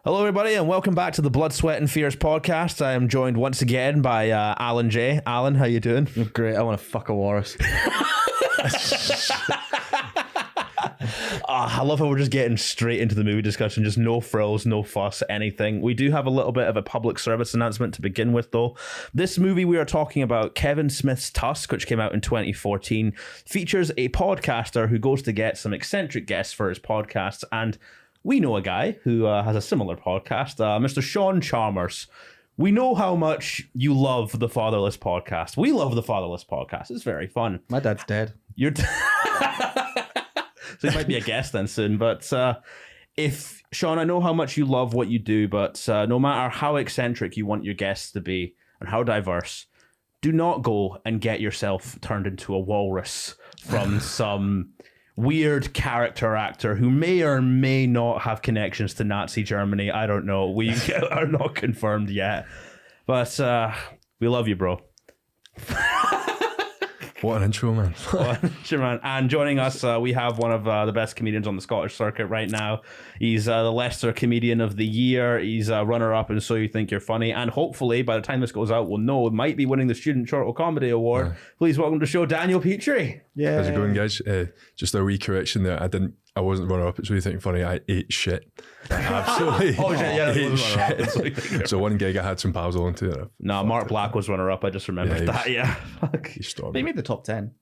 Hello, everybody, and welcome back to the Blood, Sweat, and Fears podcast. I am joined once again by Alan Jay. Alan, how you doing? Great. I want to fuck a walrus. I love how we're just getting straight into the movie discussion. Just no frills, no fuss, anything. We do have a little bit of a public service announcement to begin with, though. This movie we are talking about, Kevin Smith's Tusk, which came out in 2014, features a podcaster who goes to get some eccentric guests for his podcasts, and we know a guy who has a similar podcast, Mr. Sean Chalmers. We know how much you love the Fatherless podcast. We love the Fatherless podcast. It's very fun. My dad's dead. So he might be a guest then soon. But if, Sean, I know how much you love what you do, but no matter how eccentric you want your guests to be and how diverse, do not go and get yourself turned into a walrus from some weird character actor who may or may not have connections to Nazi Germany. I don't know. We are not confirmed yet. But we love you, bro. What an intro, man. And joining us, we have one of the best comedians on the Scottish circuit right now. He's the Leicester Comedian of the Year. He's a runner-up in So You Think You're Funny. And hopefully, by the time this goes out, we'll know it might be winning the Student Chortle Comedy Award. Yeah. Please welcome to the show, Daniel Petrie. Yeah. How's it going, guys? Just a wee correction there. I wasn't runner-up at So You Think You're Funny. I ate shit. Absolutely. Ate shit. So one gig I had some pals on to. No, Mark Black was runner-up. I just remembered that. Yeah. They made the top 10.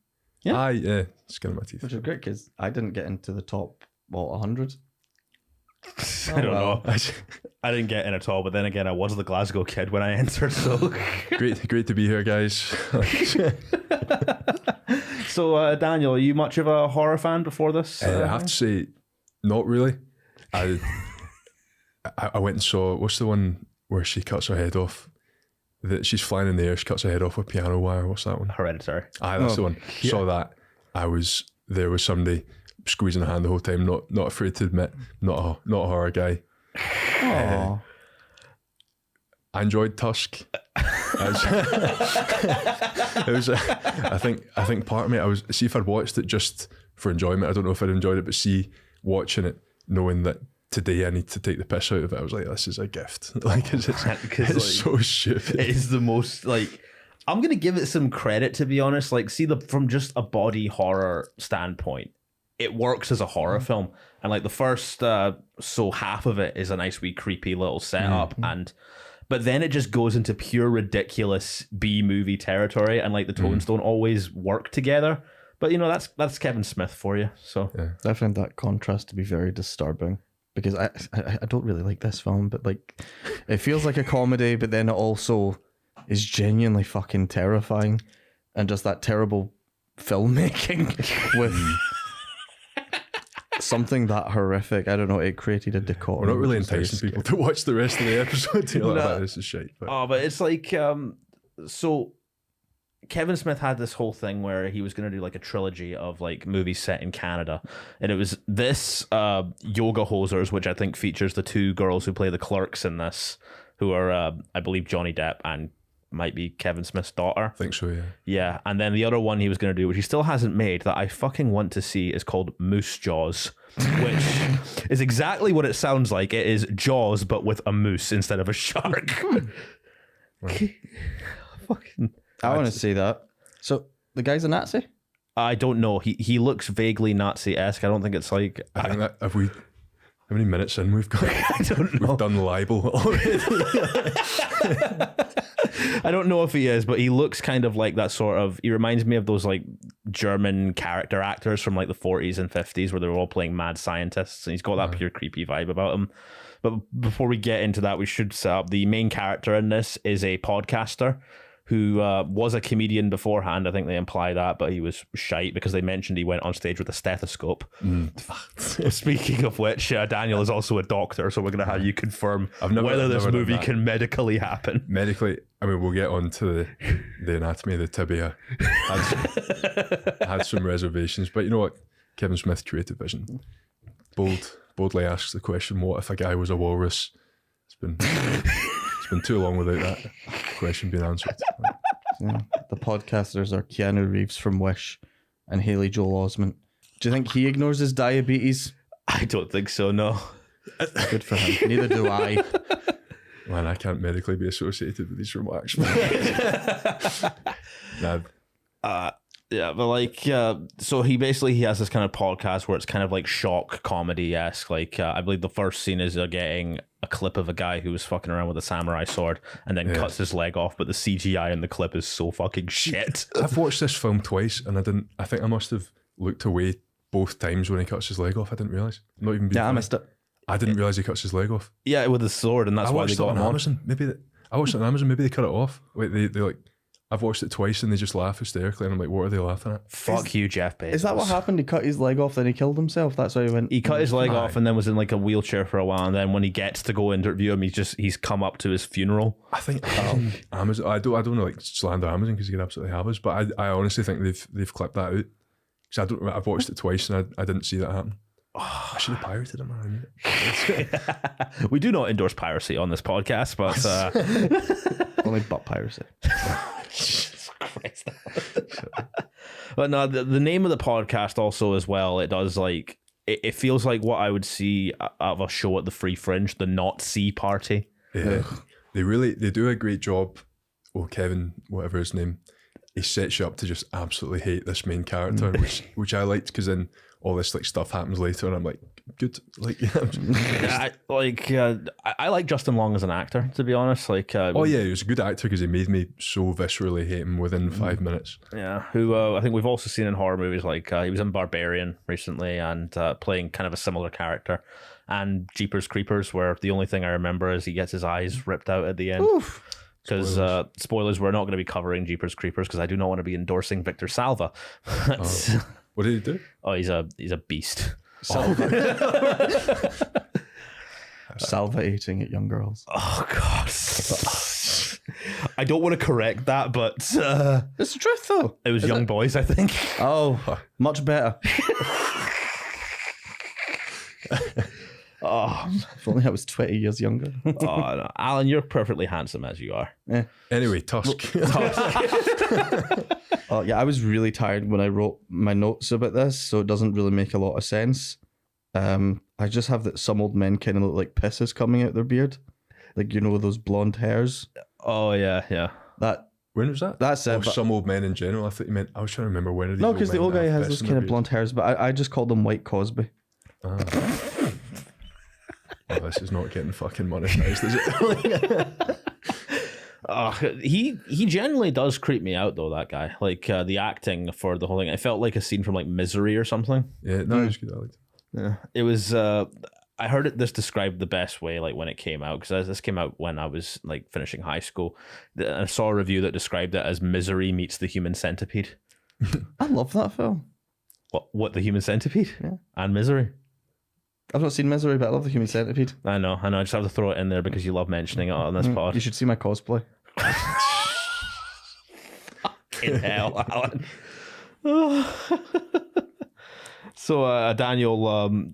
Yeah. Skin of my teeth. Which is great because I didn't get into the top, 100? I don't know. I didn't get in at all, but then again, I was the Glasgow kid when I entered. So great to be here, guys. So, Daniel, are you much of a horror fan before this? I have to say, not really. I went and saw, what's the one where she cuts her head off? That she's flying in the air, she cuts her head off with piano wire. What's that one? Hereditary. That's the one. Yeah. Saw that. I was there with somebody squeezing a hand the whole time, not afraid to admit, not a horror guy. I enjoyed Tusk. It was I think part of me, see if I'd watched it just for enjoyment, I don't know if I'd enjoyed it, but see, watching it, knowing that today I need to take the piss out of it, I was like, this is a gift. Like, it's so stupid. It is the most, like, I'm going to give it some credit, to be honest. Like, from just a body horror standpoint, it works as a horror film. And like the first, half of it is a nice wee creepy little setup. But then it just goes into pure ridiculous B-movie territory, and like the tones don't always work together. But you know, that's Kevin Smith for you. So I found that contrast to be very disturbing because I don't really like this film, but like it feels like a comedy, but then it also is genuinely fucking terrifying, and just that terrible filmmaking with something that horrific. I don't know, it created a decor. We're not really enticing people to watch the rest of the episode. This is shit. But it's like, so Kevin Smith had this whole thing where he was going to do like a trilogy of like movies set in Canada, and it was this Yoga Hosers, which I think features the two girls who play the clerks in this, who are I believe Johnny Depp and might be Kevin Smith's daughter. I think so, yeah. Yeah, and then the other one he was going to do, which he still hasn't made, that I fucking want to see, is called Moose Jaws, which is exactly what it sounds like. It is Jaws, but with a moose instead of a shark. Fucking, I want to see that. So the guy's a Nazi? I don't know. He looks vaguely Nazi-esque. I don't think it's like... I think that, how many minutes in we've got? I don't know. We've done libel already. I don't know if he is, but he looks kind of like that sort of... He reminds me of those like German character actors from like the 40s and 50s where they were all playing mad scientists, and he's got that pure creepy vibe about him. But before we get into that, we should set up the main character in this is a podcaster who was a comedian beforehand. I think they imply that, but he was shite because they mentioned he went on stage with a stethoscope. Speaking of which, Daniel is also a doctor, so we're going to have you confirm whether this movie can medically happen. Medically, I mean, we'll get on to the anatomy of the tibia. Had some reservations, but you know what? Kevin Smith, creative vision. Boldly asks the question, what if a guy was a walrus? It's been too long without that question being answered. Yeah, the podcasters are Keanu Reeves from Wish and Haley Joel Osment. Do you think he ignores his diabetes? I don't think so, no. Good for him. Neither do I. Man, I can't medically be associated with these remarks. Nah. Yeah, but like, so he has this kind of podcast where it's kind of like shock comedy-esque. Like, I believe the first scene is getting a clip of a guy who was fucking around with a samurai sword and then cuts his leg off, but the CGI in the clip is so fucking shit. I've watched this film twice and I think I must have looked away both times when he cuts his leg off. I didn't realise. Not even being I funny. missed it. I didn't realise he cuts his leg off. Yeah, with his sword, and that's why they got him on Amazon. I watched it on Amazon. Maybe they cut it off. Wait, they like. I've watched it twice and they just laugh hysterically, and I'm like, what are they laughing at? Fuck you, Jeff Bezos. Is that what happened? He cut his leg off, then he killed himself. That's why he went. He cut his leg off and then was in like a wheelchair for a while, and then when he gets to go interview him, he's come up to his funeral. I think Amazon. I don't know, like slander Amazon because you can absolutely have us, but I honestly think they've clipped that out because I've watched it twice and I didn't see that happen. I should have pirated it, man. We do not endorse piracy on this podcast, but only butt piracy. Jesus Christ. But no, the name of the podcast also as well, it does like it feels like what I would see out of a show at the Free Fringe, the Not See Party. Yeah. They do a great job. Oh, Kevin, whatever his name, he sets you up to just absolutely hate this main character, which I liked because then all this like stuff happens later and I'm like, good. Like, I like Justin Long as an actor, to be honest. Like, oh yeah, he was a good actor because he made me so viscerally hate him within 5 minutes. Yeah, who I think we've also seen in horror movies. Like he was in Barbarian recently and playing kind of a similar character, and Jeepers Creepers, where the only thing I remember is he gets his eyes ripped out at the end. Because spoilers, we're not going to be covering Jeepers Creepers because I do not want to be endorsing Victor Salva. What did he do? Oh, he's a beast. Salvating at young girls. Oh God. I don't want to correct that, but It's the truth though. it was young boys, I think. Oh, much better. If only I was 20 years younger. Oh, no. Alan, you're perfectly handsome as you are. Anyway, Tusk. Oh yeah, I was really tired when I wrote my notes about this, so it doesn't really make a lot of sense. I just have that some old men kind of look like pisses coming out their beard, like those blonde hairs. Oh yeah. When was that? That's it. Some old men in general. I thought you meant. I was trying to remember when. No, because the old guy has those kind of blonde hairs, but I just called him White Cosby. Oh, this is not getting fucking monetized, is it? He generally does creep me out though, that guy. Like the acting for the whole thing, it felt like a scene from like Misery or something. Yeah, no, it was good. I liked it. Yeah, it was. I heard this described the best way, like when it came out, because this came out when I was like finishing high school. I saw a review that described it as Misery meets the Human Centipede. I love that film. What the Human Centipede? Yeah, and Misery. I've not seen Misery, but I love the Human Centipede. I know. I just have to throw it in there because you love mentioning it on this pod. You should see my cosplay. In hell, Alan. So, Daniel,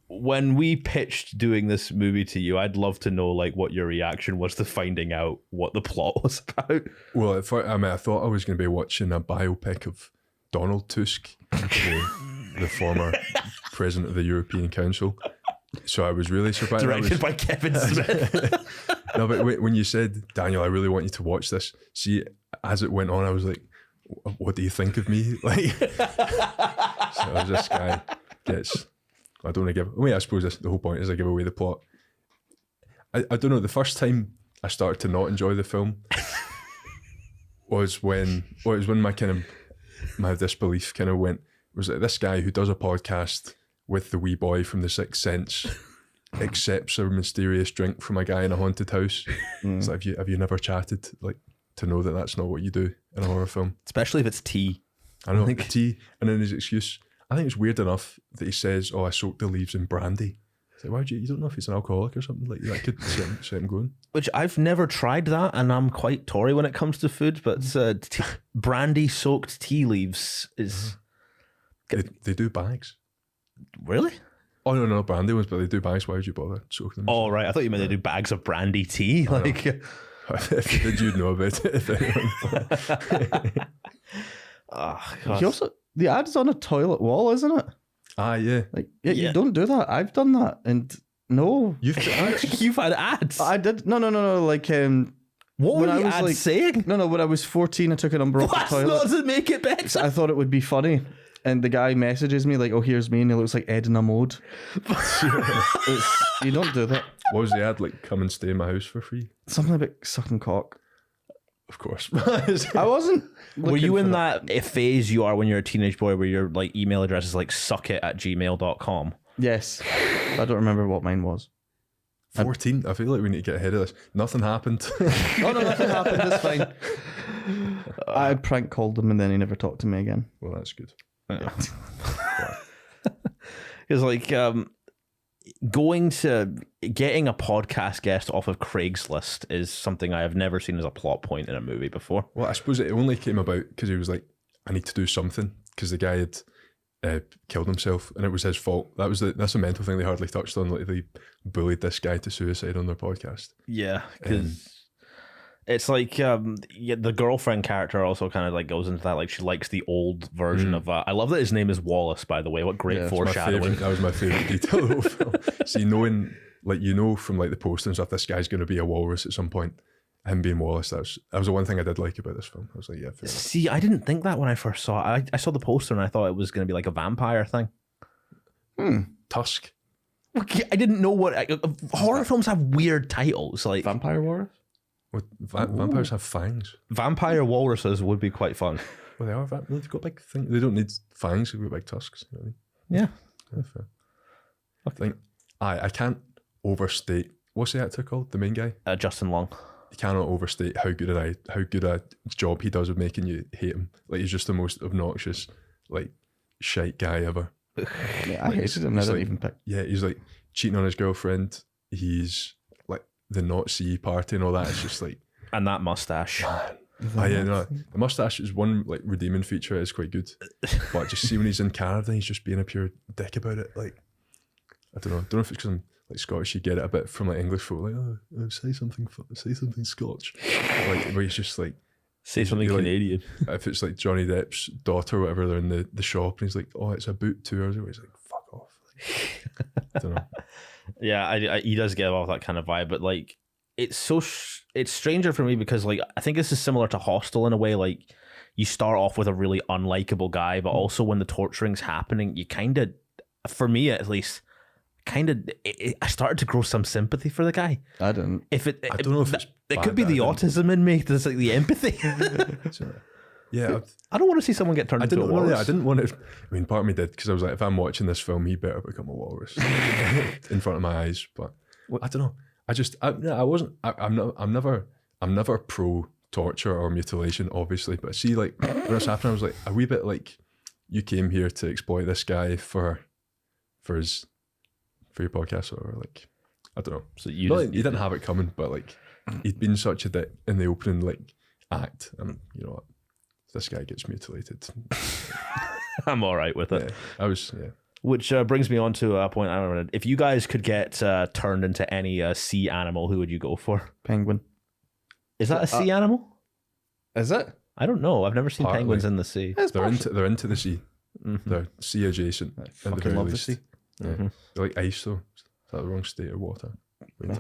when we pitched doing this movie to you, I'd love to know like what your reaction was to finding out what the plot was about. Well, I thought I was going to be watching a biopic of Donald Tusk, the former president of the European Council. So I was really surprised. Directed by Kevin Smith. No, but when you said, Daniel, I really want you to watch this. See, as it went on, I was like, what do you think of me? Like, so this guy gets, I don't want to give, I suppose the whole point is I give away the plot. I don't know, the first time I started to not enjoy the film was when my disbelief kind of went, was that this guy who does a podcast with the wee boy from The Sixth Sense accepts a mysterious drink from a guy in a haunted house. It's like, have you never chatted like to know that that's not what you do in a horror film? Especially if it's tea. I know, tea. And then his excuse, I think it's weird enough that he says, oh, I soaked the leaves in brandy. It's like, why would you don't know if he's an alcoholic or something like that could set him going. Which I've never tried that, and I'm quite Tory when it comes to food, but brandy soaked tea leaves is... They do bags. Really? Oh, no, not brandy ones, but they do bags. Why would you bother soaking them? Oh, right. I thought you meant they do bags of brandy tea. Like, if you did, you'd know about it. If anyone. He also, the ad's on a toilet wall, isn't it? Ah, yeah. Like, you don't do that. I've done that, and No. You've You've had ads. I did. No. Like, What when were I the was, ads like- saying? no. When I was 14, I took a number off the That's toilet. not to make it better. I thought it would be funny. And the guy messages me like, "Oh, here's me," and he looks like Edna Mode. You don't do that. What was the ad like? Come and stay in my house for free. Something about sucking cock. Of course. I wasn't. Were you looking in for that phase you are when you're a teenage boy where your like email address is like suckit@gmail.com? Yes. I don't remember what mine was. 14. I feel like we need to get ahead of this. Nothing happened. Oh no, nothing happened. It's fine. I prank called him and then he never talked to me again. Well, that's good. It's like getting a podcast guest off of Craigslist is something I have never seen as a plot point in a movie before. Well, I suppose it only came about because he was like, I need to do something because the guy had killed himself and it was his fault. That's a mental thing they hardly touched on. Like they bullied this guy to suicide on their podcast. Yeah, because it's like the girlfriend character also kind of like goes into that, like she likes the old version of I love that his name is Wallace, by the way. What great foreshadowing. That was my favourite detail of the whole film. See, knowing, like, you know, from like the poster and stuff, this guy's going to be a walrus at some point. Him being Wallace, that was the one thing I did like about this film. I was like, yeah, fair enough. See, I didn't think that when I first saw it. I saw the poster and I thought it was going to be like a vampire thing. Tusk. I didn't know what horror films have weird titles like Vampire Wars? What, vampires have fangs. vampire walruses would be quite fun. Well, they are. They've got big things. They don't need fangs. They've got big tusks. You know what I mean? Yeah. Yeah, fair. I think I can't overstate. What's the actor called? The main guy. Justin Long. You cannot overstate how good a job he does of making you hate him. Like, he's just the most obnoxious, like, shite guy ever. Yeah, I hated him. I he's didn't like- even pick. Yeah, he's like cheating on his girlfriend. He's like the Nazi party and all that. It's just like, And that mustache. the mustache is one like redeeming feature. It's quite good, but just see when he's in Canada, he's just being a pure dick about it. Like, I don't know if it's because I'm like Scottish. You get it a bit from like English folk, like, oh, say something Scotch. Like, where he's just like, Say something You're like- Canadian. if it's like Johnny Depp's daughter or whatever, they're in the shop and he's like, oh, it's a boot 2 hours ago. He's like, fuck off. Like, I don't know. Yeah, he does give off that kind of vibe, but like it's it's stranger for me because like I think this is similar to Hostel in a way. Like you start off with a really unlikable guy, but also when the torturing's happening, you kind of, for me at least, I started to grow some sympathy for the guy. I didn't. I don't know if it's it bad could be that the I didn't. autism in me. There's like the empathy. So, yeah, I don't want to see someone get turned I into a didn't want walrus. to. I didn't want to. I mean, part of me did because I was like, if I'm watching this film, he better become a walrus in front of my eyes. But I don't know. I'm never pro torture or mutilation, obviously. But see, like when it was happening, I was like a wee bit like, you came here to exploit this guy for your podcast, or like, I don't know. So You didn't have it coming, but like he'd been such a dick in the opening like act, and you know what, this guy gets mutilated. I'm all right with it. Yeah. Which brings me on to a point. I don't know. If you guys could get turned into any sea animal, who would you go for? Penguin. Is that a sea animal? Is it? I don't know. I've never seen Partly. penguins in the sea. They're into the sea. They're sea adjacent. I at the fucking very love the least. sea. Yeah. They're like ice though. Is that the wrong state of water?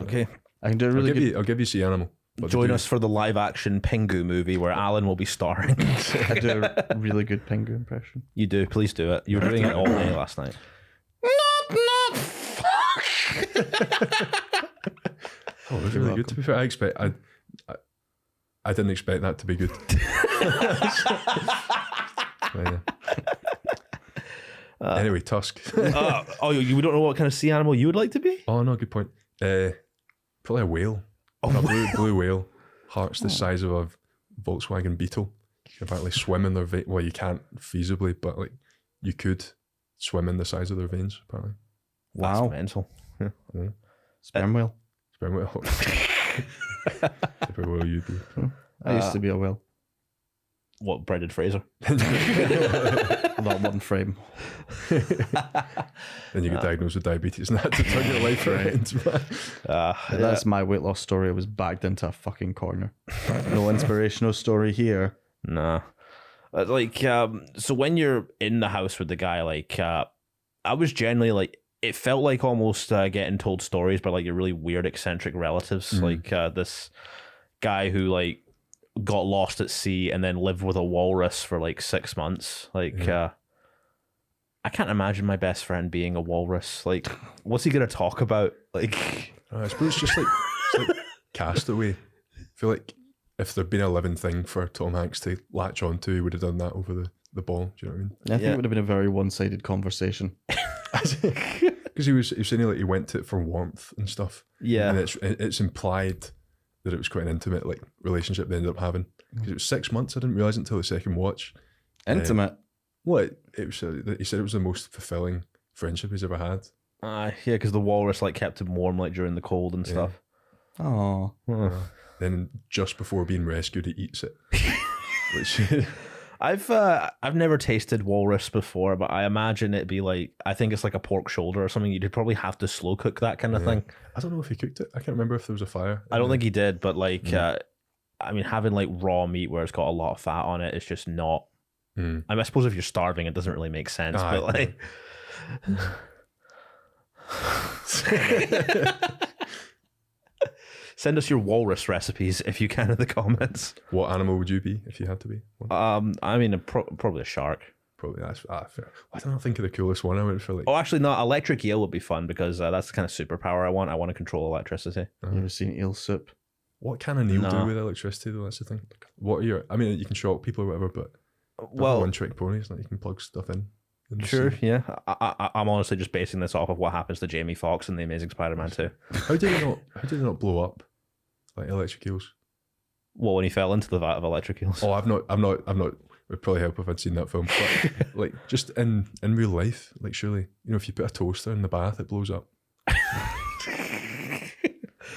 Okay. I can do a really good. I'll give you sea animal. but they Join do- us for the live action Pingu movie where Alan will be starring. I do a really good penguin impression. You do. Please do it. You were doing it all day last night. Not fuck. Oh, it was really good. To be fair, I didn't expect that to be good. Yeah. Anyway, Tusk. You don't know what kind of sea animal you would like to be? Oh no, good point. Probably a whale. A blue whale. Heart's the size of a Volkswagen Beetle. You can apparently swim in their veins. Well, you can't feasibly, but like you could swim in the size of their veins. Apparently, That's Wow. mental. Sperm whale. sperm whale. Type of whale you do. I used to be a whale. What, Brendan Fraser? That one frame. Then you get diagnosed with diabetes, and that to turn your life around. That's my weight loss story. I was backed into a fucking corner. No inspirational story here. Nah. So when you're in the house with the guy, like, I was generally like, it felt like almost getting told stories by like your really weird eccentric relatives, like this guy who like got lost at sea and then lived with a walrus for like 6 months. Like I can't imagine my best friend being a walrus. Like, what's he gonna talk about? Like, I suppose it's just like Castaway. I feel like if there'd been a living thing for Tom Hanks to latch onto, he would have done that over the ball. Do you know what I mean? I think it would have been a very one-sided conversation. Because he was saying like he went to it for warmth and stuff. Yeah, and it's implied that it was quite an intimate like relationship they ended up having. Because it was 6 months. I didn't realize it until the second watch. Intimate. What it was? He said it was the most fulfilling friendship he's ever had. yeah, because the walrus like kept him warm like during the cold and stuff. Oh. Then just before being rescued, he eats it. Which I've never tasted walrus before, but I imagine it'd be like, I think it's like a pork shoulder or something. You'd probably have to slow cook that kind of thing. I don't know if he cooked it. I can't remember if there was a fire. I don't think he did, but like, I mean, having like raw meat where it's got a lot of fat on it is just not. I mean, I suppose if you're starving, it doesn't really make sense. But like, send us your walrus recipes if you can in the comments. What animal would you be if you had to be one? I mean, probably a shark. Probably that's fair. I don't think of the coolest one. I went for like. Oh, actually, no. Electric eel would be fun because that's the kind of superpower I want. I want to control electricity. You ever seen eel soup? What can an eel do with electricity though? That's the thing. What are your? I mean, you can shock people or whatever, but one trick ponies. Like you can plug stuff in. Sure, yeah. I'm honestly just basing this off of what happens to Jamie Foxx in The Amazing Spider-Man 2. How did it not blow up like electric eels? Well, when he fell into the vat of electric eels. Oh, I'm not. It would probably help if I'd seen that film. But like, just in real life, like surely, if you put a toaster in the bath, it blows up.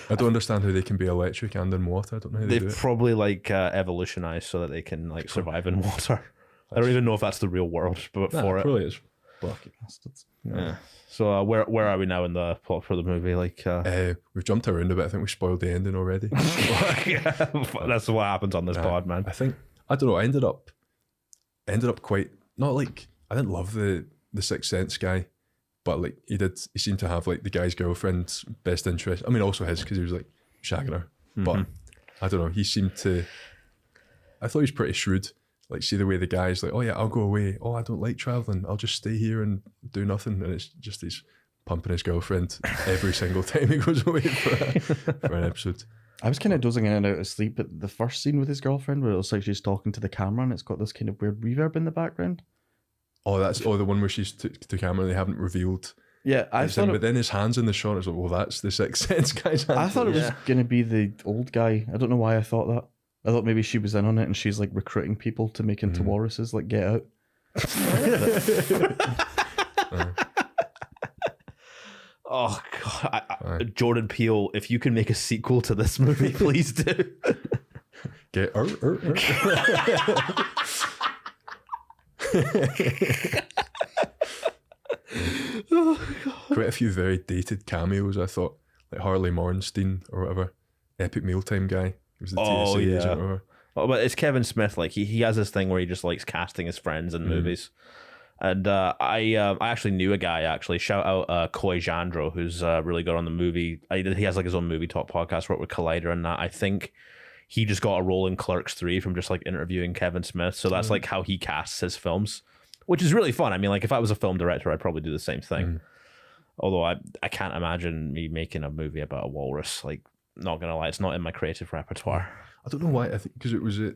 I don't understand how they can be electric and in water. I don't know how they do it. They've probably like evolutionized so that they can like survive in water. I don't even know if that's the real world, but for it probably is. Blocky bastards. Yeah. So where are we now in the plot for the movie? Like we've jumped around a bit. I think we spoiled the ending already. That's what happens on this pod, man. I don't know. I ended up quite not like I didn't love the Sixth Sense guy, but like he seemed to have like the guy's girlfriend's best interest. I mean, also his because he was like shagging her. But I don't know. He seemed to. I thought he was pretty shrewd. Like, see the way the guy's like, oh yeah, I'll go away. Oh, I don't like traveling. I'll just stay here and do nothing. And it's just he's pumping his girlfriend every single time he goes away for an episode. I was kind of dozing in and out of sleep at the first scene with his girlfriend where it looks like she's talking to the camera and it's got this kind of weird reverb in the background. Oh, that's the one where she's to camera and they haven't revealed. Yeah, but then his hand's in the shot. It's like, well, that's the Sixth Sense guy's hand. I thought it was going to be the old guy. I don't know why I thought that. I thought maybe she was in on it and she's like recruiting people to make into walruses, like Get Out. Oh God, Jordan Peele! If you can make a sequel to this movie, please do. Get out. Quite a few very dated cameos. I thought, like Harley Morenstein or whatever, Epic Mealtime guy. He was the TSA agent or whatever. Oh, but it's Kevin Smith. Like he has this thing where he just likes casting his friends in movies. And I actually knew a guy. Shout out Coy Jandro, who's really good on the movie. He has like his own movie talk podcast, worked with Collider and that. I think he just got a role in Clerks 3 from just like interviewing Kevin Smith. So that's like how he casts his films, which is really fun. I mean, like if I was a film director, I'd probably do the same thing. Although I can't imagine me making a movie about a walrus. Like, not gonna lie, it's not in my creative repertoire. I don't know why. I think because it was the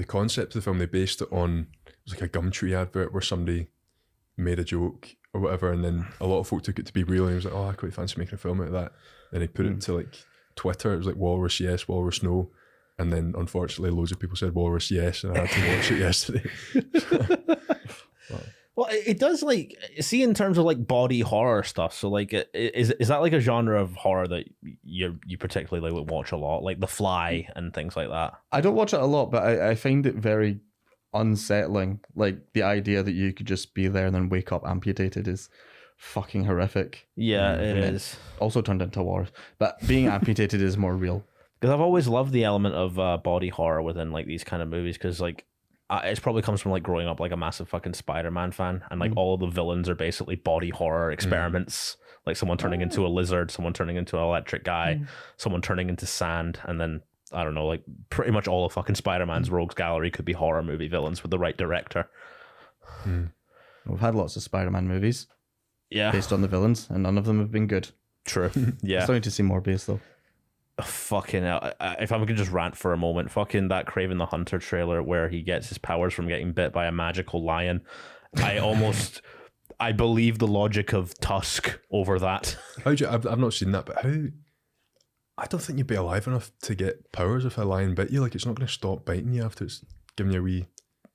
concept of the film. They based it on, it was like a Gumtree advert where somebody made a joke or whatever, and then a lot of folk took it to be real, and he was like, oh, I quite fancy making a film out of that. And he put it to like Twitter. It was like walrus yes, walrus no, and then unfortunately loads of people said walrus yes, and I had to watch it yesterday. Well, it does, like, see, in terms of like body horror stuff. So like, is that like a genre of horror that you particularly like would watch a lot, like The Fly and things like that? I don't watch it a lot, but I find it very unsettling. Like the idea that you could just be there and then wake up amputated is fucking horrific. Yeah, it is. Also turned into war, but being amputated is more real. Because I've always loved the element of body horror within like these kind of movies. Because like, it probably comes from like growing up like a massive fucking Spider-Man fan, and like all of the villains are basically body horror experiments. like someone turning into a lizard, someone turning into an electric guy, someone turning into sand, and then I don't know, like pretty much all of fucking Spider-Man's rogues gallery could be horror movie villains with the right director. We've had lots of Spider-Man movies Yeah, based on the villains, and none of them have been good. true. Yeah, I still need to see Morbius though. fucking hell. If I could just rant for a moment, fucking that Kraven the Hunter trailer where he gets his powers from getting bit by a magical lion. I believe the logic of Tusk over that. I've not seen that, but how? I don't think you'd be alive enough to get powers if a lion bit you. Like, it's not going to stop biting you after it's giving you a wee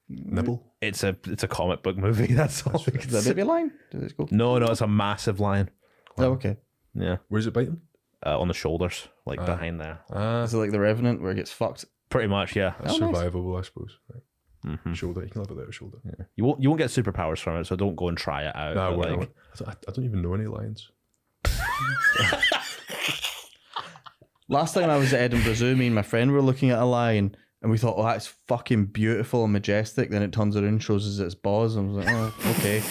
nibble. It's a comic book movie. That's all. Is that maybe a lion? Did it go? No, it's a massive lion. Oh, okay. Yeah, Where's it biting? on the shoulders, like behind there. Is it like the Revenant where it gets fucked? Pretty much, yeah. That's nice. survivable, I suppose. Right. Shoulder, you can live without a shoulder. Yeah. You won't get superpowers from it, so don't go and try it out. Nah, but, I like, don't even know any lions. Last time I was at Edinburgh Zoo, me and my friend were looking at a lion, and we thought, oh, that's fucking beautiful and majestic. Then it turns around and shows us its paws, and I was like, oh, okay.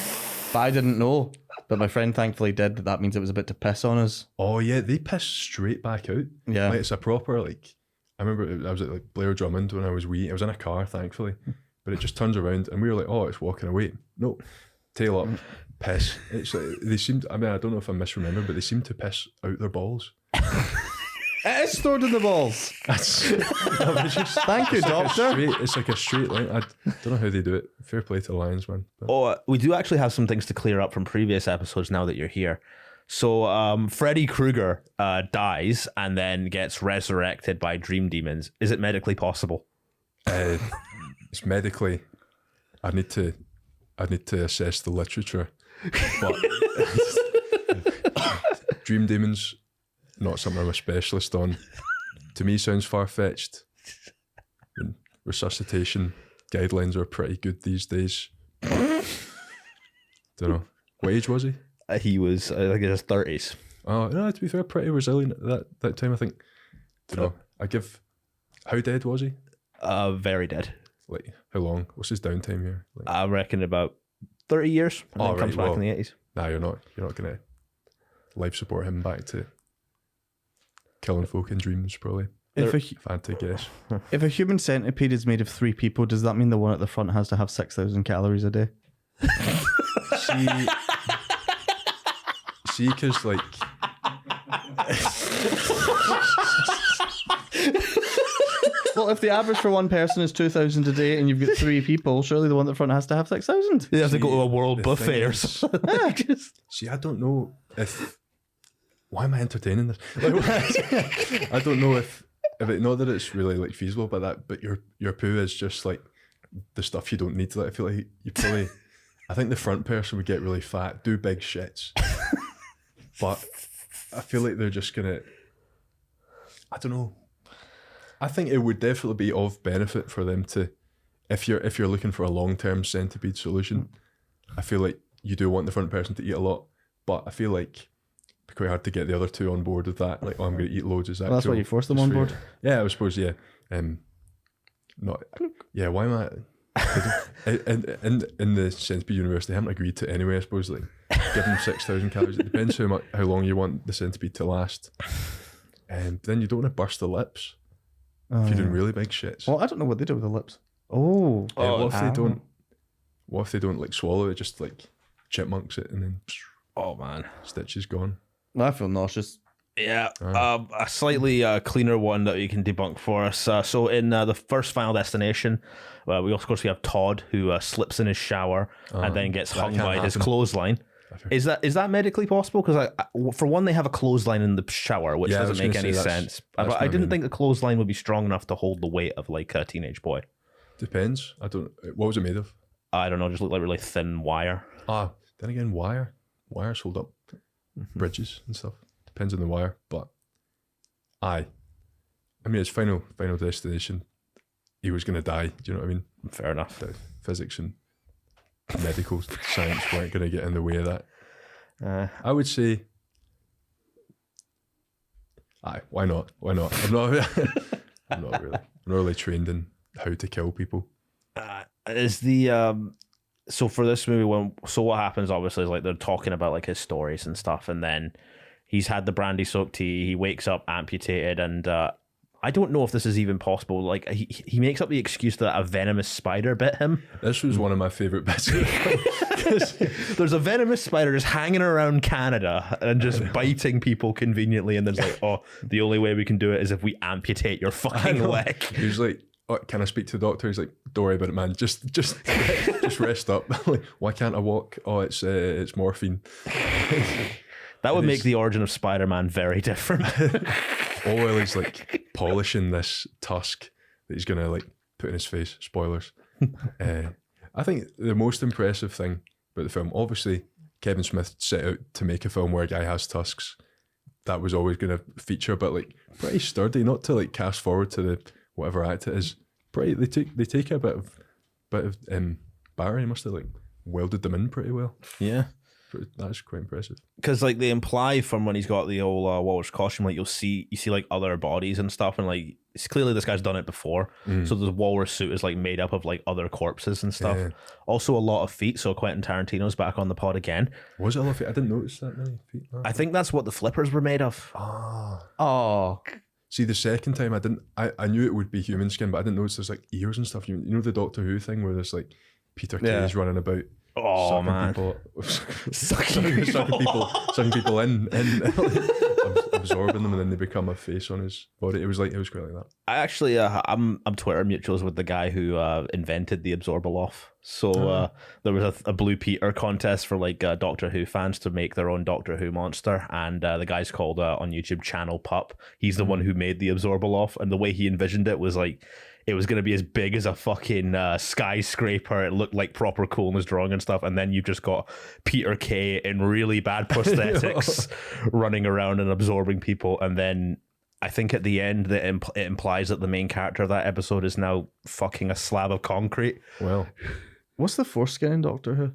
But I didn't know. But my friend thankfully did. That means it was a bit to piss on us. Oh yeah, they piss straight back out. Yeah. Like, it's a proper, like, I remember I was at like Blair Drummond when I was wee. I was in a car, thankfully, but it just turns around and we were like, oh, it's walking away. No, tail up, piss. It's like, they seemed, I mean, I don't know if I'm misremembering, but they seem to piss out their balls. It is stored in the balls. Thank you, doctor. It's like a straight line. I don't know how they do it. Fair play to the lions, man. But Oh, we do actually have some things to clear up from previous episodes now that you're here. So Freddy Krueger dies and then gets resurrected by dream demons. Is it medically possible? it's medically. I need to assess the literature, but dream demons, not something I'm a specialist on. To me, sounds far-fetched. I mean, resuscitation guidelines are pretty good these days. Don't know. What age was he? He was, I think, in his 30s. Oh, no, to be fair, pretty resilient at that time, I think. Don't know. I give... How dead was he? Very dead. Like, how long? What's his downtime here? Like, I reckon about 30 years. And then comes back in the 80s. nah, you're not going to life support him back to killing folk in dreams, probably. If If I had to guess. a human centipede is made of 3 people, does that mean the one at the front has to have 6,000 calories a day? See, because, like... Well, if the average for one person is 2,000 a day and you've got 3 people, surely the one at the front has to have 6,000. You have to go to a the world buffet thing or is- something. See, I don't know if... Why am I entertaining this? Like, I don't know if it, not that it's really like feasible, but your poo is just like the stuff you don't need. Like, I feel like you probably... I think the front person would get really fat, do big shits. But I feel like they're just going to... I don't know. I think it would definitely be of benefit for them to... If you're looking for a long-term centipede solution, I feel like you do want the front person to eat a lot, but I feel like it'd be quite hard to get the other two on board with that. Like, oh, I'm going to eat loads. Is that Well, that's why you force them on board. Yeah, I suppose, yeah. Not... Yeah, why am I... in the centipede universe, they haven't agreed to anyway. I suppose, like, give them 6,000 calories. It depends how long you want the centipede to last. And then you don't want to burst the lips if you're doing really big shits. Well, I don't know what they do with the lips. Oh. What if they don't? What if they don't like swallow it? Just like chipmunks it and then Oh, man. stitch is gone. I feel nauseous. Yeah, a slightly cleaner one that you can debunk for us. So in the first Final Destination, we of course we have Todd who slips in his shower and then gets that hung can't by his happen. clothesline. Is that medically possible? Because for one, they have a clothesline in the shower, which Yeah, I doesn't was make gonna any say sense. that's But I my didn't main- think the clothesline would be strong enough to hold the weight of like a teenage boy. Depends. I don't. What was it made of? I don't know, just looked like really thin wire. Then again, wires hold up bridges and stuff. Depends on the wire, but I mean, it's Final Destination. He was going to die. Do you know what I mean? Fair enough. The physics and medical science weren't going to get in the way of that. I would say, why not? I'm not really trained in how to kill people. Is the so for this movie, what happens obviously is like they're talking about like his stories and stuff, and then he's had the brandy soaked tea. He wakes up amputated, and I don't know if this is even possible. Like he makes up the excuse that a venomous spider bit him. This was one of my favorite bits. There's a venomous spider just hanging around Canada and just biting people conveniently, and there's like, oh, the only way we can do it is if we amputate your fucking leg. He was like, oh, can I speak to the doctor? He's like, don't worry about it, man. Just rest up. Like, why can't I walk? Oh, it's morphine. That would make the origin of Spider-Man very different. All while he's like polishing this tusk that he's gonna like put in his face. Spoilers. I think the most impressive thing about the film, obviously, Kevin Smith set out to make a film where a guy has tusks. That was always going to feature, but like pretty sturdy. Not to like cast forward to the whatever act it is. Pretty. They take a bit of Barry. He must have like welded them in pretty well. Yeah. That's quite impressive. Because like they imply from when he's got the old walrus costume, like you see like other bodies and stuff, and like it's clearly this guy's done it before. So the walrus suit is like made up of like other corpses and stuff. Yeah. Also a lot of feet. So Quentin Tarantino's back on the pod again. Was it a lot of feet? I didn't notice that many feet. I think that's what the flippers were made of. Oh. See, the second time I knew it would be human skin, but I didn't notice there's like ears and stuff. You know the Doctor Who thing where there's like Peter Kay's running about. Oh man! Sucking people in absorbing them, and then they become a face on his body. It was quite like that. I actually, I'm Twitter mutuals with the guy who invented the Absorbaloff. So there was a Blue Peter contest for like Doctor Who fans to make their own Doctor Who monster, and the guy's called on YouTube Channel Pup. He's the one who made the Absorbaloff, and the way he envisioned it was like, it was going to be as big as a fucking skyscraper. It looked like proper coolness drawing and stuff. And then you've just got Peter Kay in really bad prosthetics running around and absorbing people. And then I think at the end that it implies that the main character of that episode is now fucking a slab of concrete. Well, what's the foreskin in Doctor Who?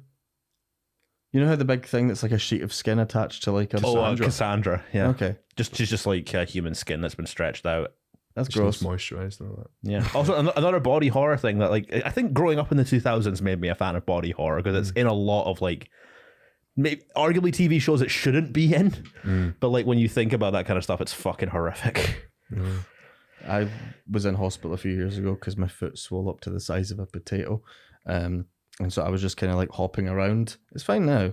You know how the big thing that's like a sheet of skin attached to like a Cassandra. Yeah. Okay. She's just like human skin that's been stretched out. That's gross. Moisturized and all that. Yeah. Also, another body horror thing that, like, I think growing up in the 2000s made me a fan of body horror because it's in a lot of, like, arguably TV shows it shouldn't be in. But, like, when you think about that kind of stuff, it's fucking horrific. I was in hospital a few years ago because my foot swelled up to the size of a potato. And so I was just kind of, like, hopping around. It's fine now.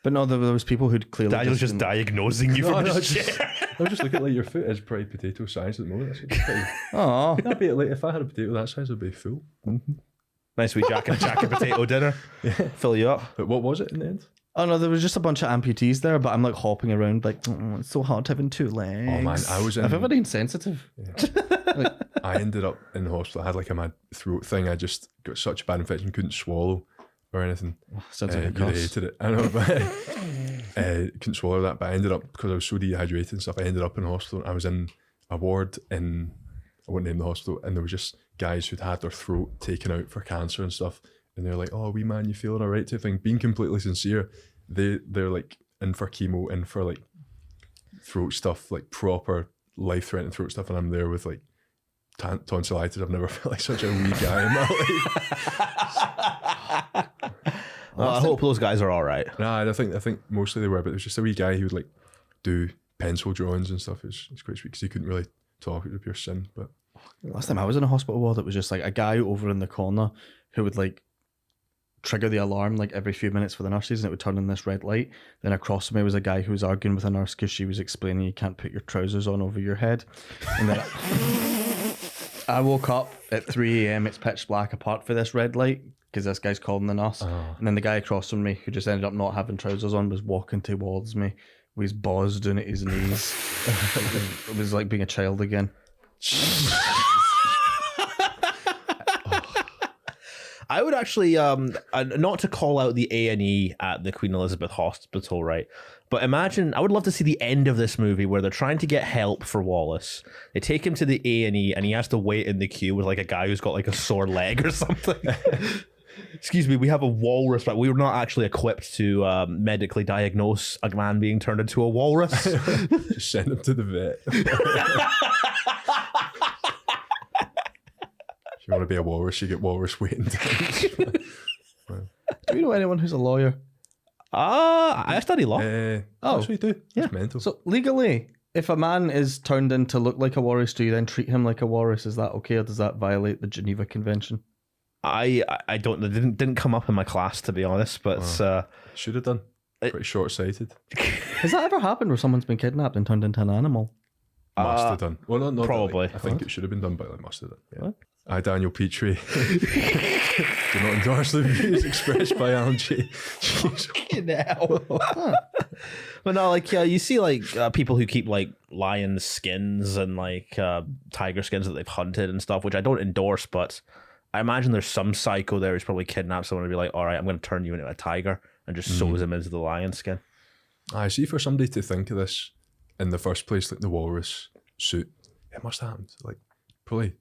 But no, there was people who'd clearly... Daniel's just diagnosing you from his chair. I was just looking like your foot is pretty potato size at the moment. That's pretty... Aww. That'd be like if I had a potato that size, it'd be full. Nice wee Jack and potato dinner. Yeah. Fill you up. But what was it in the end? Oh no, there was just a bunch of amputees there, but I'm like hopping around like, it's so hard having two legs. Oh man, I was in... I've ever been sensitive. Yeah. I ended up in the hospital. I had like a mad throat thing. I just got such a bad infection, couldn't swallow or anything. Sounds like a really hated it. I know, but couldn't swallow that. But I ended up, because I was so dehydrated and stuff, I ended up in hospital. I was in a ward in, I wouldn't name the hospital, and there was just guys who'd had their throat taken out for cancer and stuff, and they're like, "Oh, wee man, you feeling all right?" type thing. Being completely sincere, they're like in for chemo, in for like throat stuff, like proper life-threatening throat stuff, and I'm there with like tonsillitis. I've never felt like such a wee guy in my life. Well, I hope those guys are all right. Nah, I think mostly they were, but there was just a wee guy who would like do pencil drawings and stuff. It's quite sweet because he couldn't really talk. It was a pure sin. But last time I was in a hospital ward, it was just like a guy over in the corner who would like trigger the alarm like every few minutes for the nurses, and it would turn on this red light. Then across from me was a guy who was arguing with a nurse because she was explaining you can't put your trousers on over your head. And then I woke up at 3 a.m. It's pitch black apart for this red light because this guy's calling the nurse. And then the guy across from me who just ended up not having trousers on was walking towards me with his balls down at his knees. It was like being a child again. I would actually, not to call out the A&E at the Queen Elizabeth Hospital, right? But imagine, I would love to see the end of this movie where they're trying to get help for Wallace. They take him to the A&E and he has to wait in the queue with like a guy who's got like a sore leg or something. Excuse me, we have a walrus, but we were not actually equipped to medically diagnose a man being turned into a walrus. Just send him to the vet. If you want to be a walrus, you get walrus waiting times. know anyone who's a lawyer? I study law. Oh, so you do? Yeah. It's mental. So legally, if a man is turned in to look like a walrus, do you then treat him like a walrus? Is that okay, or does that violate the Geneva Convention? I don't. It didn't come up in my class, to be honest. But should have done. Pretty short-sighted. Has that ever happened where someone's been kidnapped and turned into an animal? Must have done. Well, not probably. That, I think it should have been done, but like must have done. Yeah. I, Daniel Petrie, do not endorse the views expressed by Alan Jay. But no, like you see like people who keep like lion skins and like tiger skins that they've hunted and stuff, which I don't endorse, but I imagine there's some psycho there who's probably kidnapped someone and be like, all right, I'm going to turn you into a tiger, and just sews him into the lion skin. I see. For somebody to think of this in the first place, like the walrus suit, it must have happened. Like probably.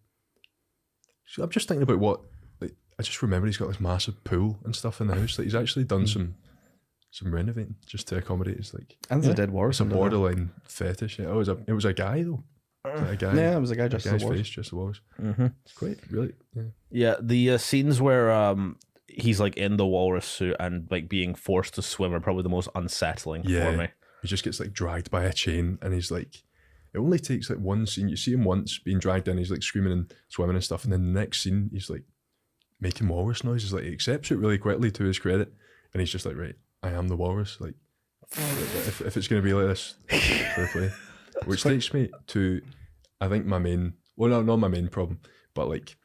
So I'm just thinking about what. Like I just remember he's got this massive pool and stuff in the house. Like he's actually done some renovating just to accommodate his like. And the dead walrus. It's a borderline fetish. Yeah. It was a guy though. A guy. Yeah, it was a guy dressed as a walrus. Face, just a walrus. Mm-hmm. It's quite really. Yeah, the scenes where he's like in the walrus suit and like being forced to swim are probably the most unsettling for me. He just gets like dragged by a chain, and he's like, it only takes like one scene. You see him once being dragged in, he's like screaming and swimming and stuff, and then the next scene he's like making walrus noises. Like he accepts it really quickly, to his credit, and he's just like, right, I am the walrus. Like if it's gonna be like this, fair play. Which takes me to, I think not my main problem, but like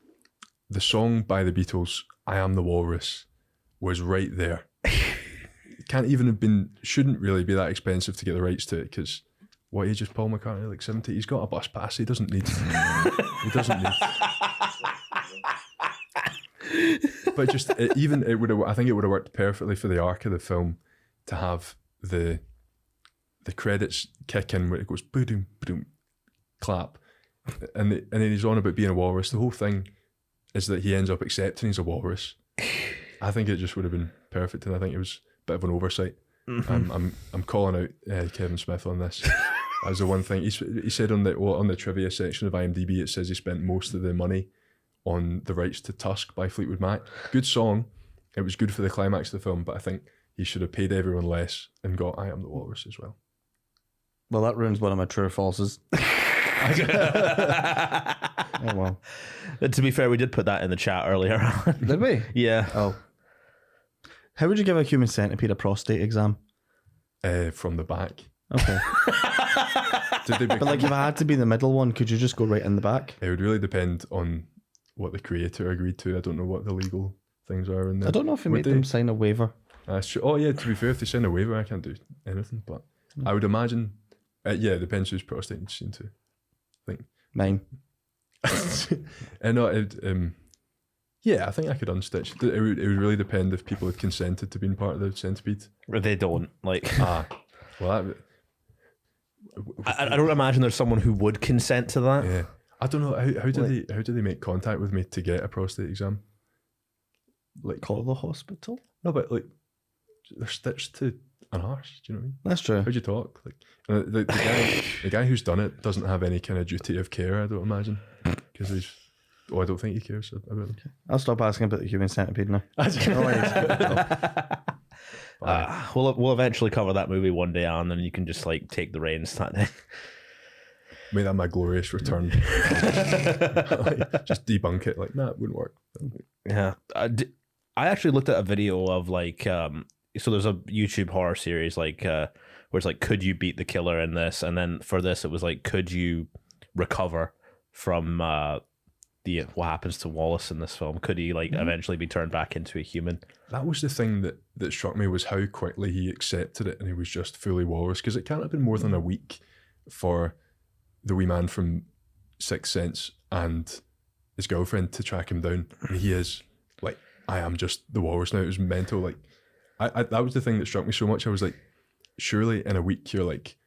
the song by the Beatles, I Am the Walrus, was right there. Can't even have been, shouldn't really be that expensive to get the rights to it, because what age is Paul McCartney? Like 70? He's got a bus pass. He doesn't need. But just I think it would have worked perfectly for the arc of the film to have the credits kick in where it goes boom boom clap, and then he's on about being a walrus. The whole thing is that he ends up accepting he's a walrus. I think it just would have been perfect, and I think it was a bit of an oversight. Mm-hmm. I'm calling out Kevin Smith on this. As the one thing he said on the trivia section of IMDb, it says he spent most of the money on the rights to Tusk by Fleetwood Mac. Good song. It was good for the climax of the film, but I think he should have paid everyone less and got I Am the Walrus as well. Well, that ruins one of my true or falses. Oh well. To be fair, we did put that in the chat earlier on. Did we? Yeah. Oh. How would you give a human centipede a prostate exam? From the back. Okay. But like, if I had to be the middle one, could you just go right in the back? It would really depend on what the creator agreed to. I don't know what the legal things are in there. I don't know if he made them sign a waiver. That's true. Oh yeah, to be fair, if they sign a waiver, I can't do anything. But I would imagine, yeah, it depends whose prostate you've seen to. I think mine. Yeah, I think I could unstitch. It would really depend if people had consented to being part of the centipede. Or they don't. Like, well, I don't imagine there's someone who would consent to that. Yeah, I don't know how do they make contact with me to get a prostate exam? Like, call the hospital? No, but like they're stitched to an arse. Do you know what I mean? That's true. How'd you talk? Like the guy who's done it doesn't have any kind of duty of care, I don't imagine, because he's. Oh, I don't think he cares about it. Okay. I'll stop asking about the human centipede now. We'll eventually cover that movie one day, Alan, and you can just like take the reins that day. Make that my glorious return. Just debunk it. Like, nah, it wouldn't work. Yeah, I actually looked at a video of like, so there's a YouTube horror series like where it's like, could you beat the killer in this? And then for this, it was like, could you recover from what happens to Wallace in this film? Could he like eventually be turned back into a human? That was the thing that struck me, was how quickly he accepted it and he was just fully walrus, because it can't have been more than a week for the wee man from Sixth Sense and his girlfriend to track him down, and he is like, I am just the walrus now. It was mental. Like, I that was the thing that struck me so much. I was like, surely in a week you're like,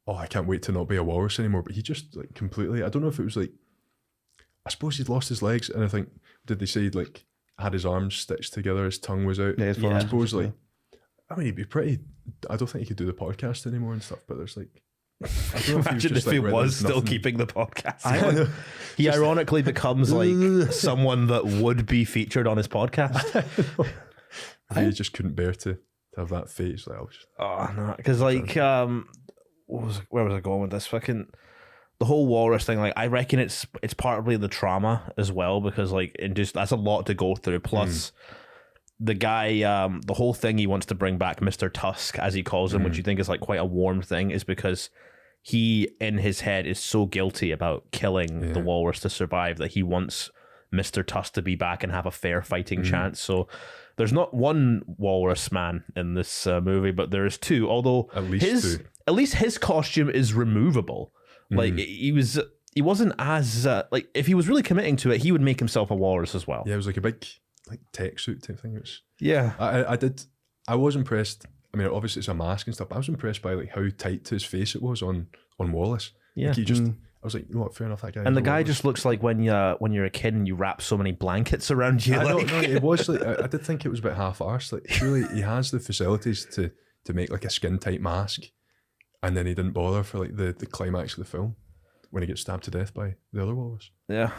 oh, I can't wait to not be a walrus anymore. But he just like completely, I don't know if it was like, I suppose he'd lost his legs, and I think, did they say he'd like had his arms stitched together, his tongue was out? Yeah, I suppose like, I mean, he'd be pretty, I don't think he could do the podcast anymore and stuff, but there's like, I don't know imagine if he was still keeping the podcast. He ironically becomes like someone that would be featured on his podcast. I just couldn't bear to have that fate. It's like, oh no, because like where was I going with this? Fucking the whole walrus thing. Like, I reckon it's partly the trauma as well, because like that's a lot to go through. Plus, the guy, the whole thing he wants to bring back Mr. Tusk, as he calls him, which you think is like quite a warm thing, is because he in his head is so guilty about killing the walrus to survive that he wants Mr. Tusk to be back and have a fair fighting chance. So there's not one walrus man in this movie, but there is two. Although at least his costume is removable. Like he wasn't as like, if he was really committing to it, he would make himself a walrus as well. Yeah, it was like a big like tech suit type thing. It was, I was impressed. I mean, obviously it's a mask and stuff, but I was impressed by like how tight to his face it was on Wallace. Yeah, like he just. I was like, you know what, fair enough, that guy. And the guy just looks like when you're a kid and you wrap so many blankets around you. I don't know, it was like, I did think it was a bit half-arsed. Like, surely he has the facilities to make like a skin-tight mask, and then he didn't bother for like the climax of the film when he gets stabbed to death by the other walrus. Yeah.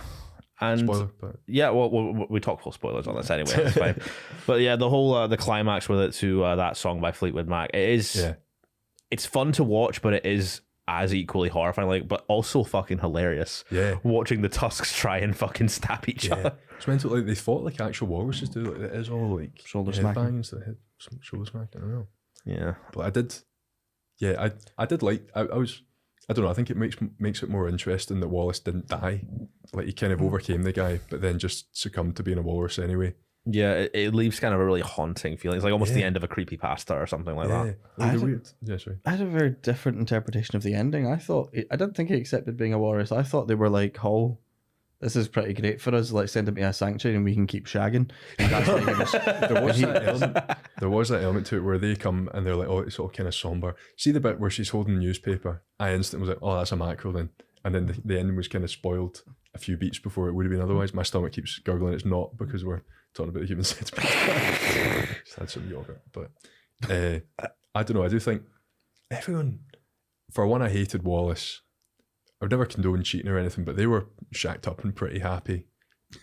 And spoiler, but yeah, well, we talk full spoilers on this anyway. It's fine. But yeah, the whole the climax with it to that song by Fleetwood Mac, it's fun to watch, but it is as equally horrifying, like, but also fucking hilarious. Yeah, watching the Tusks try and fucking stab each other. It's mental. Like, they fought like actual walruses do. Like, it is all like shoulder smacking instead of shoulder smacking. I don't know. Yeah, but I did. Yeah, I did like. I was. I don't know. I think it makes it more interesting that Wallace didn't die. Like, he kind of overcame the guy, but then just succumbed to being a walrus anyway. Yeah, it leaves kind of a really haunting feeling. It's like almost the end of a creepypasta or something like that. I had a very different interpretation of the ending. I didn't think he accepted being a walrus. I thought they were like, oh, this is pretty great for us. Like, send him to a sanctuary and we can keep shagging. And that's what he was. There was that element to it where they come and they're like, oh, it's all kind of somber. See the bit where she's holding the newspaper? I instantly was like, oh, that's a mackerel then. And then the ending was kind of spoiled a few beats before it would have been otherwise. My stomach keeps gurgling. It's not, because we're talking about the human centipede. Just had some yogurt. But I don't know. I do think everyone, for one, I hated Wallace. I would never condone cheating or anything, but they were shacked up and pretty happy.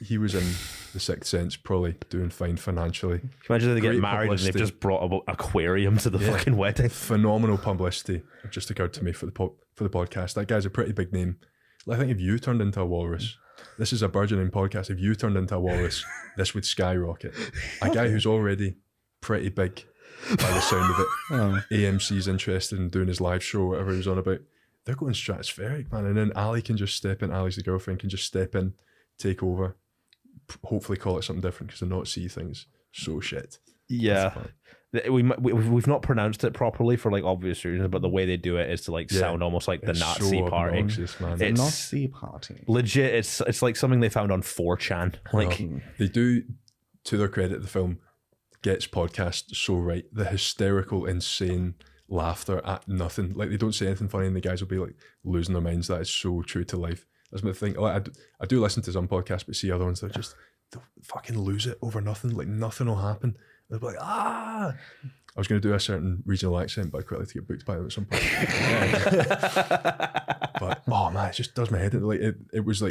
He was in The Sixth Sense, probably doing fine financially. Can you imagine they get married and they've just brought an aquarium to the fucking wedding? Phenomenal publicity. It just occurred to me for the podcast. That guy's a pretty big name. I think if you turned into a walrus, this is a burgeoning podcast. If you turned into a walrus, this would skyrocket. A guy who's already pretty big by the sound of it. AMC's interested in doing his live show, whatever he was on about. They're going stratospheric, man. And then Ali can just step in. Ali's the girlfriend, can just step in, take over, hopefully call it something different, because the Not See thing's so shit. Yeah. We've not pronounced it properly for like obvious reasons, but the way they do it is to like sound almost like the Nazi party. Man. The Nazi party. Legit, it's like something they found on 4chan. Like, they do, to their credit, the film gets podcast so right. The hysterical, insane laughter at nothing. Like, they don't say anything funny and the guys will be like losing their minds. That is so true to life. That's my thing. Like, I do listen to some podcasts, but see other ones that just they'll fucking lose it over nothing. Like, nothing will happen. They'll be like, ah. I was going to do a certain regional accent, but I'd quite like to get booked by them at some point. But oh man, it just does my head in. Like, it was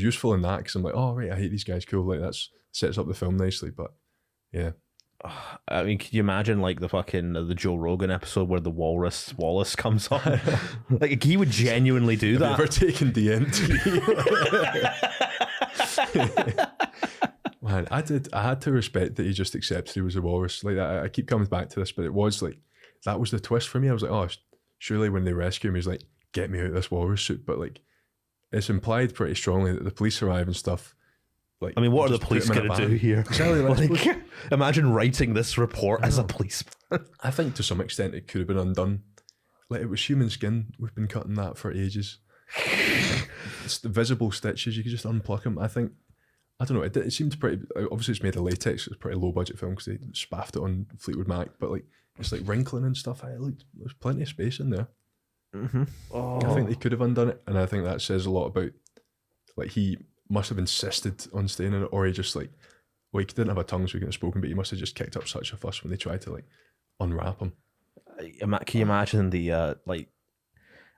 useful in that, because I'm like, oh right, I hate these guys. Cool. Like, that sets up the film nicely. But yeah. I mean, can you imagine like the Joe Rogan episode where the Wallace comes on? Like, he would genuinely do that. Have you ever taken DMT? Man, I had to respect that he just accepted he was a walrus. Like, I keep coming back to this, but it was like, that was the twist for me. I was like, oh, surely when they rescue him, he's like, get me out of this walrus suit. But like, it's implied pretty strongly that the police arrive and stuff. Like, I mean, what are the police going to do here? Exactly, like, imagine writing this report as a policeman. I think to some extent it could have been undone. Like, it was human skin. We've been cutting that for ages. It's the visible stitches. You could just unpluck them. I don't know. It seemed pretty. Obviously, it's made of latex. It's a pretty low budget film because they spaffed it on Fleetwood Mac. But like, it's like wrinkling and stuff. There's plenty of space in there. Mm-hmm. I think they could have undone it, and I think that says a lot about, like, he must have insisted on staying in it, or he just like, well, he didn't have a tongue so he couldn't have spoken, but he must have just kicked up such a fuss when they tried to like unwrap him. Can you imagine the like,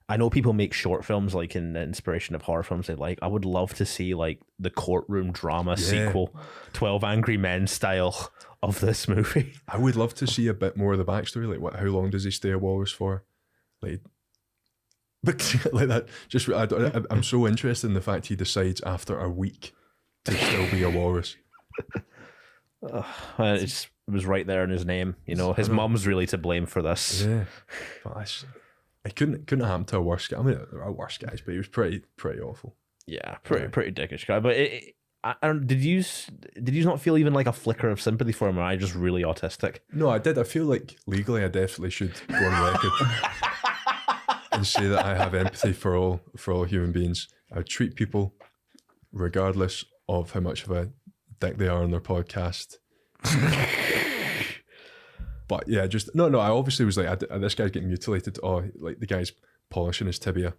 I know people make short films like in the inspiration of horror films. They like. I would love to see like the courtroom drama sequel, 12 Angry Men style of this movie. I would love to see a bit more of the backstory. Like, how long does he stay a walrus for? Like, but like that. Just I'm so interested in the fact he decides after a week to still be a walrus. It was right there in his name. You know, his mum's really to blame for this. Yeah, but it couldn't happen to a worse guy. I mean, there are worse guys, but he was pretty awful. Yeah, pretty dickish guy. But I don't. Did you not feel even like a flicker of sympathy for him? Or am I just really autistic? No, I did. I feel like legally, I definitely should go on record and say that I have empathy for all human beings. I would treat people regardless of how much of a dick they are on their podcast. But yeah, just no. I obviously was like, this guy's getting mutilated. Oh, like the guy's polishing his tibia,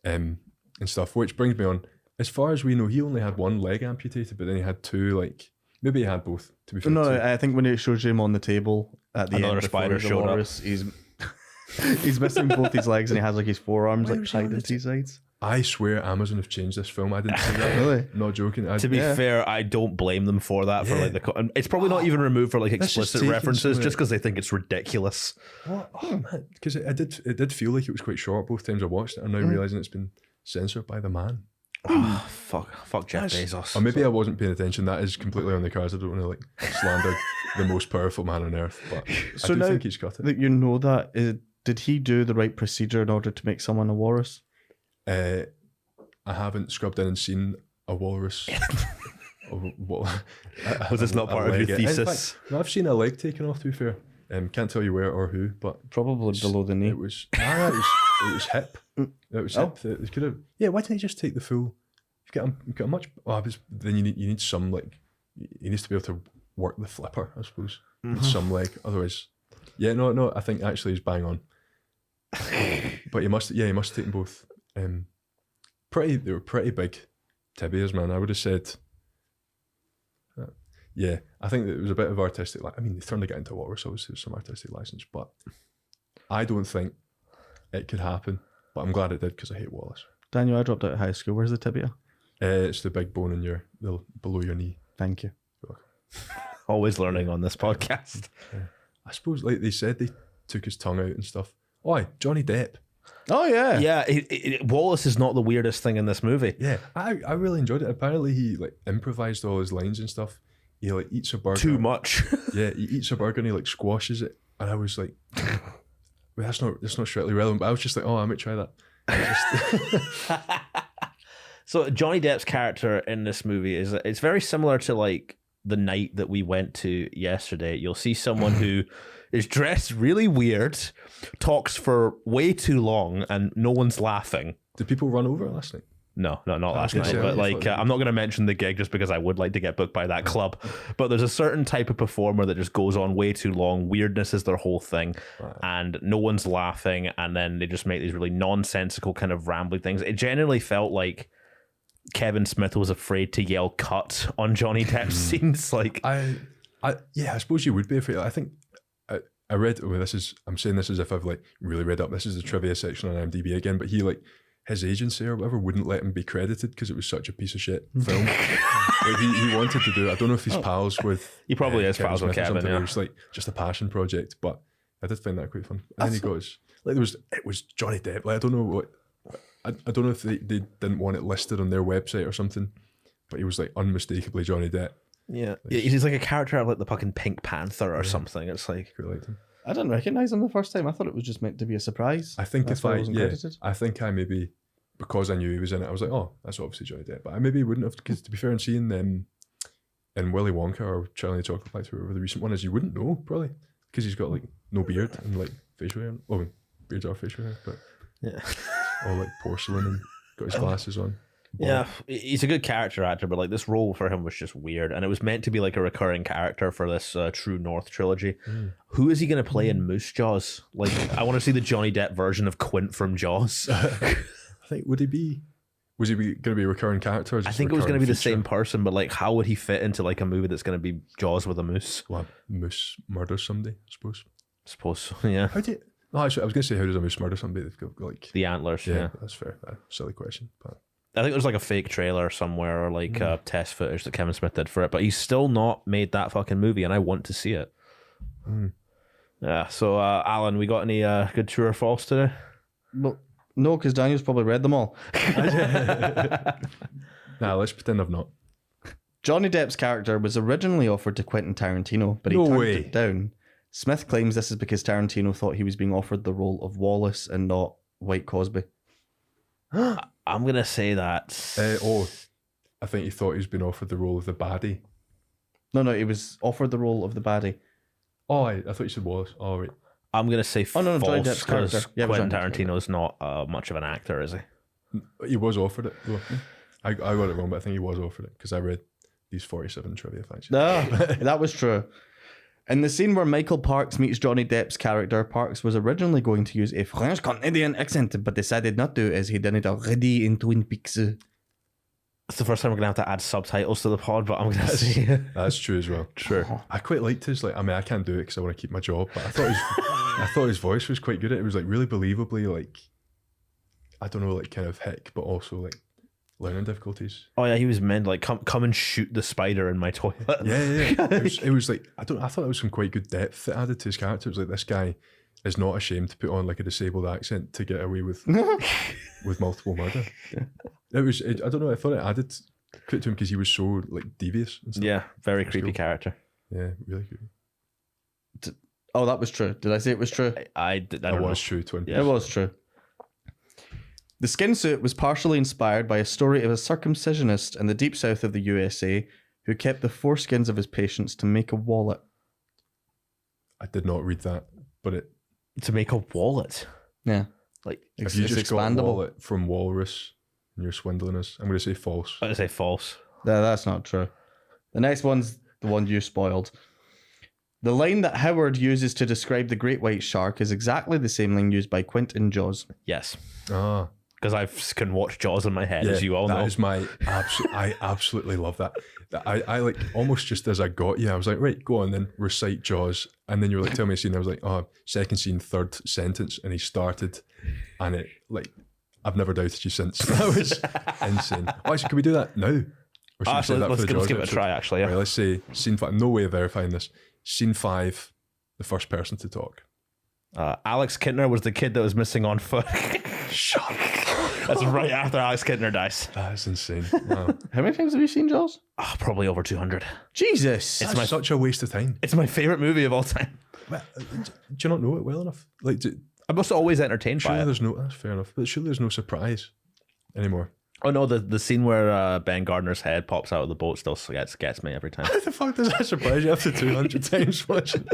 and stuff. Which brings me on. As far as we know, he only had one leg amputated, but then he had two. Like maybe he had both. To be fair, no, I think when it shows him on the table at the Another end, spider before the showed up. walrus, he's missing both his legs and he has like his forearms Why like was he on tied the into his sides. I swear Amazon have changed this film. I didn't see that. Really? Not joking. To be fair, I don't blame them for that. For like the, it's probably not even removed for like That's just explicit taken references, somewhere. just because they think it's ridiculous. What? Oh man, because it did feel like it was quite short both times I watched it. I'm now realizing it's been censored by the man. Oh, fuck Jeff Bezos. Or maybe I wasn't paying attention. That is completely on the cards. I don't want to like slander the most powerful man on earth, but So I do now think he's got it. that you know that, did he do the right procedure in order to make someone a walrus? I haven't scrubbed in and seen a walrus. Was this not part of your thesis? In fact, no, I've seen a leg taken off. To be fair, can't tell you where or who, but Probably below the knee. it was hip. It was hip. It could have. Yeah, why didn't he just take the full? You've got a much. Well, then you need some like. He needs to be able to work the flipper, I suppose, with some leg. Otherwise, yeah, no. I think actually he's bang on. But he must have taken both. They were pretty big tibias, man. I would have said. Yeah, I think that it was a bit of artistic. I mean, they turned the guy into a walrus, so it was some artistic license. But I don't think it could happen. But I'm glad it did because I hate Wallace. Daniel, I dropped out of high school. Where's the tibia? It's the big bone in below your knee. Thank you. Always learning on this podcast. I suppose, like they said, they took his tongue out and stuff. Oh, Johnny Depp. Oh yeah. Yeah, Wallace is not the weirdest thing in this movie. Yeah, I really enjoyed it. Apparently, he like improvised all his lines and stuff. He like eats a burger. Too much. Yeah, he eats a burger and he like squashes it, and I was like, well, that's not strictly relevant. But I was just like, oh, I might try that. So Johnny Depp's character in this movie it's very similar to like the night that we went to yesterday. You'll see someone who is dressed really weird, talks for way too long, and no one's laughing. Did people run over last night? No, not last okay, night. so But I like, thought I'm not going to mention the gig just because I would like to get booked by that club. But there's a certain type of performer that just goes on way too long. Weirdness is their whole thing, and no one's laughing. And then they just make these really nonsensical kind of rambling things. It generally felt like Kevin Smith was afraid to yell "cut" on Johnny Depp's scenes. Like, I suppose you would be afraid. I think I read. Well, I'm saying this as if I've like really read up. This is the trivia section on IMDb again. But he like. His agency or whatever wouldn't let him be credited because it was such a piece of shit film. Like he wanted to do it. I don't know if he's pals with. He probably is pals with Smith or Kevin. something, or Yeah. it's like just a passion project, but I did find that quite fun. And then he goes like it was Johnny Depp. Like I don't know what. I don't know if they didn't want it listed on their website or something, but he was like unmistakably Johnny Depp. Yeah, he's like a character out of like the fucking Pink Panther or something. It's like I liked him. I didn't recognize him the first time. I thought it was just meant to be a surprise. I think That's why it wasn't credited. I think I maybe because I knew he was in it, I was like, oh, that's obviously Johnny Depp. But I maybe wouldn't have, because to be fair, in seeing them in Willy Wonka or Charlie and the Chocolate Factory, whatever the recent one is, you wouldn't know probably because he's got like no beard and like facial hair. Well, beards are facial hair, but yeah, all like porcelain and got his glasses on. Yeah, he's a good character actor, but like this role for him was just weird, and it was meant to be like a recurring character for this True North trilogy. Who is he going to play in Moose Jaws? Like, I want to see the Johnny Depp version of Quint from Jaws. I think was he going to be a recurring character? Or I think it was going to be the feature? same person, but like, how would he fit into like a movie that's going to be Jaws with a moose? Well, Moose murders somebody, I suppose. I suppose so, yeah. How do No, actually, I was going to say, how does a moose murder somebody? They've got like The antlers, yeah. that's fair. Silly question, but I think there's like a fake trailer somewhere or like test footage that Kevin Smith did for it, but he's still not made that fucking movie, and I want to see it. Yeah. So, Alan, we got any good true or false today? Well, no, because Daniel's probably read them all. nah, let's pretend I've not. Johnny Depp's character was originally offered to Quentin Tarantino, but he turned it down. Smith claims this is because Tarantino thought he was being offered the role of Wallace and not White Cosby. I'm going to say that. I think he thought he was being offered the role of the baddie. No, he was offered the role of the baddie. Oh, I thought you said Wallace. Oh, right. I'm going to say Johnny false Depp's character. because Yeah, Quentin Johnny Depp's Tarantino's not much of an actor, is he? He was offered it. Well, I got it wrong, but I think he was offered it because I read these 47 trivia facts. No, that was true. In the scene where Michael Parks meets Johnny Depp's character, Parks was originally going to use a French Canadian accent, but decided not to as he done it already in Twin Peaks. It's the first time we're going to have to add subtitles to the pod, but I'm going to say That's true as well. Sure. I quite liked his, like, I mean, I can't do it because I want to keep my job, but I thought his voice was quite good. It was like really believably, like, I don't know, like kind of hick, but also like learning difficulties. Oh yeah, he was meant like come and shoot the spider in my toilet. Yeah. It was like I thought it was some quite good depth that added to his character. It was like this guy is not ashamed to put on like a disabled accent to get away with multiple murder. I don't know. I thought it added put to him because he was so like devious. And stuff. Yeah, very creepy character. Yeah, really good. Oh, that was true. Did I say it was true? I don't know. Was true. Twin Peaks. It was true. The skin suit was partially inspired by a story of a circumcisionist in the deep south of the USA who kept the foreskins of his patients to make a wallet. I did not read that, but To make a wallet. Yeah. Like if you just got a wallet from Walrus and you're swindling us, I'm going to say false. I'm going to say false. No, that's not true. The next one's the one you spoiled. The line that Howard uses to describe the great white shark is exactly the same line used by Quint in Jaws. Yes. Ah. Because I can watch Jaws in my head, as you all know. That is my I absolutely love that. I like almost just as I got you, I was like, right, go on then, recite Jaws. And then you were like, tell me a scene. I was like, oh, second scene, third sentence. And he started, and it, like, I've never doubted you since. That was insane. Oh, actually, can we do that now? Or should we say that let's for the Jaws give it a episode? try, actually. Yeah. Right, let's say scene 5. No way of verifying this. Scene 5, the first person to talk. Alex Kintner was the kid that was missing on foot. Shut up. That's right after Alex Kintner dies. That is insane. Wow. How many times have you seen Jaws? Oh, probably over 200. Jesus. That's such a waste of time. It's my favorite movie of all time. Do you not know it well enough? Like, I must always entertained by surely it. there's no. That's fair enough. But surely there's no surprise anymore. Oh no, the scene where Ben Gardner's head pops out of the boat still gets me every time. How the fuck does that surprise you after 200 times watching?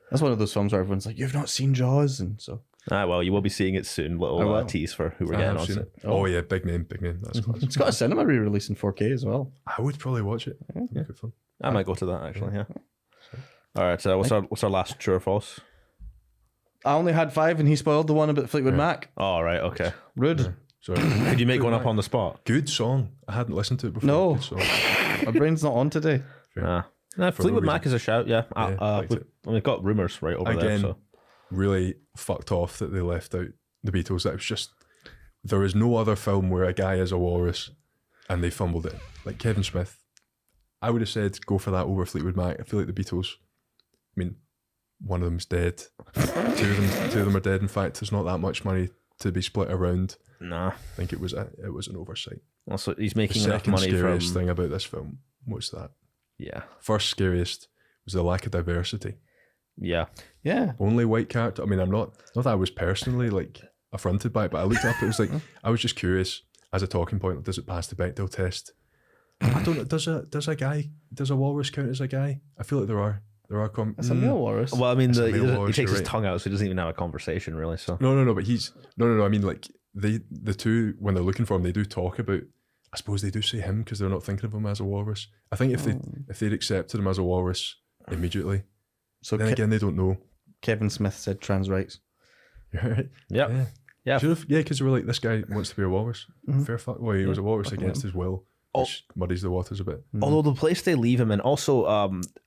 That's one of those films where everyone's like, you've not seen Jaws? And so. Well, you will be seeing it soon. Little tease for who we're getting on to. Oh yeah, big name. That's class. It's got a cinema re-release in 4K as well. I would probably watch it. Yeah. Good fun. I might go to that actually. Yeah. All right. So what's our last true or false? I only had 5 and he spoiled the one about Fleetwood Mac. All right. Okay. Rude. Yeah. Sorry. Could you make one up on the spot? Good song. I hadn't listened to it before. No. Good song. My brain's not on today. No, Fleetwood Mac is a shout. Yeah. liked it. We've got rumors right over there. Again, So. really fucked off that they left out the Beatles. That was just, there is no other film where a guy is a walrus and they fumbled it. Like Kevin Smith, I would have said go for that over Fleetwood Mac. I feel like the Beatles, I mean, one of them's dead. two of them are dead. In fact, there's not that much money to be split around. Nah. I think it was an oversight. Also, he's The making enough second money from. scariest thing about this film was that. Yeah. First scariest was the lack of diversity. Yeah. Yeah. Only white character. I mean, I'm not that I was personally like affronted by it, but I looked up. It was like I was just curious as a talking point. Does it pass the Bechdel test? I don't know. Does a walrus count as a guy? I feel like there are That's a male walrus. Well, I mean, It's a male he walrus, takes you're his right. tongue out, so he doesn't even have a conversation, really. So No. But he's no. I mean, like the two when they're looking for him, they do talk about. I suppose they do say him because they're not thinking of him as a walrus. I think if they'd accepted him as a walrus immediately, So then again they don't know. Kevin Smith said trans rights. You're right. yeah. Because they were like, this guy wants to be a walrus. Fair fuck. Well, he was a walrus fucking against his will, which muddies the waters a bit. Although the place they leave him in, also,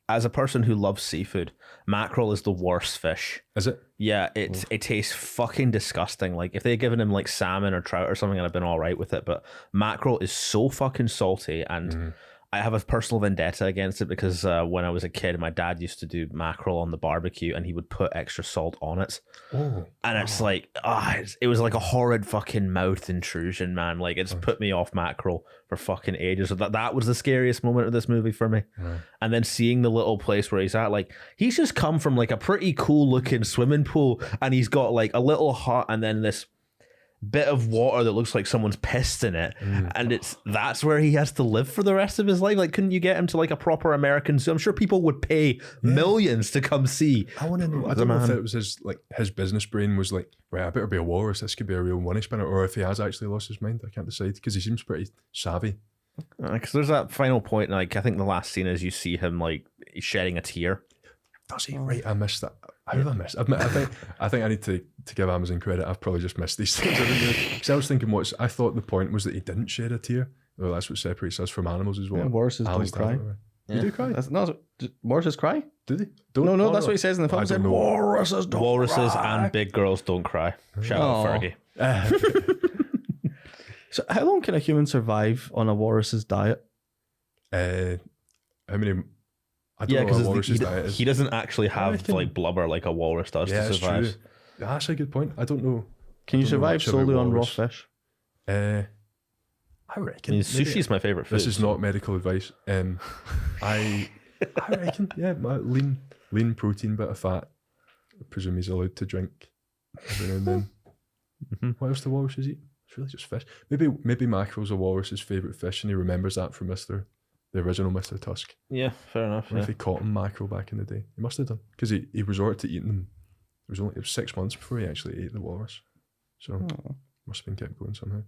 as a person who loves seafood, mackerel is the worst fish. Is it? Yeah, it tastes fucking disgusting. Like if they had given him like salmon or trout or something, I'd have been all right with it. But mackerel is so fucking salty, and I have a personal vendetta against it because when I was a kid, my dad used to do mackerel on the barbecue, and he would put extra salt on it. Oh, And it's like, it was like a horrid fucking mouth intrusion, man. Like it's put me off mackerel for fucking ages. So that was the scariest moment of this movie for me. Right. And then seeing the little place where he's at, like he's just come from like a pretty cool looking swimming pool, and he's got like a little hut and then this bit of water that looks like someone's pissed in it, and that's where he has to live for the rest of his life. Like, couldn't you get him to like a proper American zoo? I'm sure people would pay millions to come see. I want to know. I don't know if it was his business brain was like, right, I better be a walrus. This could be a real money spinner, or if he has actually lost his mind. I can't decide because he seems pretty savvy. Because there's that final point, like I think the last scene is you see him like shedding a tear. Does he? Right, I missed that. How did I miss? I think I need to give Amazon credit. I've probably just missed these things. Because I was thinking, I thought the point was that he didn't shed a tear. Well, that's what separates us from animals as well. Yeah, walruses don't cry. You do cry? Walruses cry? Do they? No, that's what he says in the film. He said, walruses don't cry. And big girls don't cry. Shout out Fergie. So how long can a human survive on a walrus's diet? How many... I don't know what a walrus's diet is. He doesn't actually have like blubber like a walrus does to survive. True. That's a good point. I don't know. Can you survive solely on raw fish? I reckon. Sushi's my favorite food. This is not medical advice. I reckon, lean protein, bit of fat. I presume he's allowed to drink every now and then. What else do walruses eat? It's really just fish. Maybe mackerel's a walrus's favourite fish, and he remembers that from the original Mr. Tusk. Yeah, fair enough. If he caught him mackerel back in the day, he must have done because he resorted to eating them. It was 6 months before he actually ate the walrus, so must have been kept going somehow.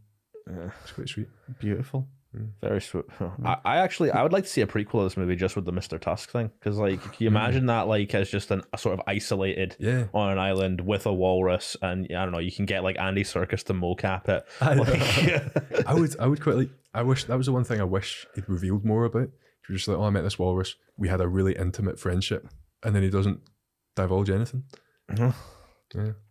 Yeah, it's quite sweet. Beautiful. Very sweet. I would like to see a prequel of this movie just with the Mr. Tusk thing, because like, can you imagine that like as just a sort of isolated on an island with a walrus, and I don't know, you can get like Andy Serkis to mocap it. I would quite like. I wish that was the one thing I wish he'd revealed more about. He was just like, I met this walrus. We had a really intimate friendship, and then he doesn't divulge anything. Yeah.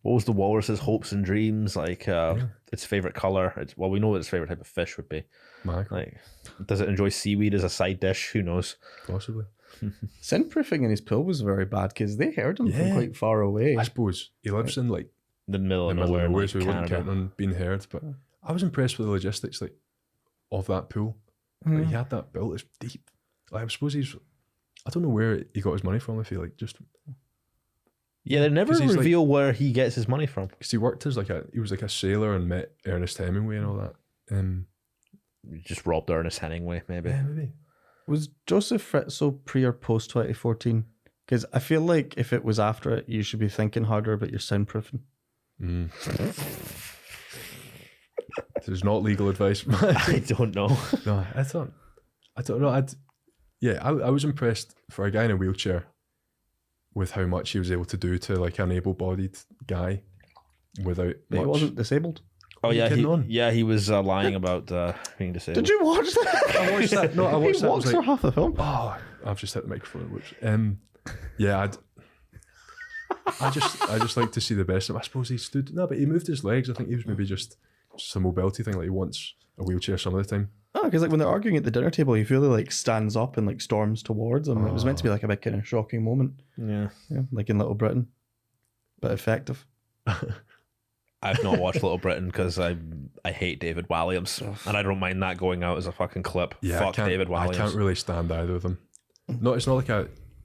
What was the walrus's hopes and dreams? Like its favorite color. We know what its favorite type of fish would be. Mackerel. Like, does it enjoy seaweed as a side dish? Who knows? Possibly. Soundproofing in his pool was very bad because they heard him from quite far away. I suppose he lives in like the middle of nowhere, like so he wouldn't count on being heard. But I was impressed with the logistics of that pool. Like, he had that built. It's deep. Like, I suppose I don't know where he got his money from. I feel like just. Yeah, they never reveal where he gets his money from. Because he worked as he was like a sailor and met Ernest Hemingway and all that. Just robbed Ernest Hemingway, maybe. Yeah, maybe. Was Joseph Fritzl pre or post 2014? Because I feel like if it was after it, you should be thinking harder about your soundproofing. This is not legal advice. I don't know. No, I don't know. I was impressed for a guy in a wheelchair with how much he was able to do to like an able-bodied guy without much. He wasn't disabled. Oh yeah, he was lying about being disabled. Did you watch that? I watched that. No, I watched that. He walks for half the film. Oh, I've just hit the microphone. Whoops. Yeah, I just like to see the best of him. I suppose he stood. No, but he moved his legs. I think he was maybe just a mobility thing. Like he wants a wheelchair some of the time. Oh, because like when they're arguing at the dinner table, he really like stands up and like storms towards him. It was meant to be like a big kind of shocking moment. Yeah, like in Little Britain, but effective. I've not watched Little Britain because I hate David Walliams, and I don't mind that going out as a fucking clip. Yeah, fuck David Walliams. I can't really stand either of them. No, it's not like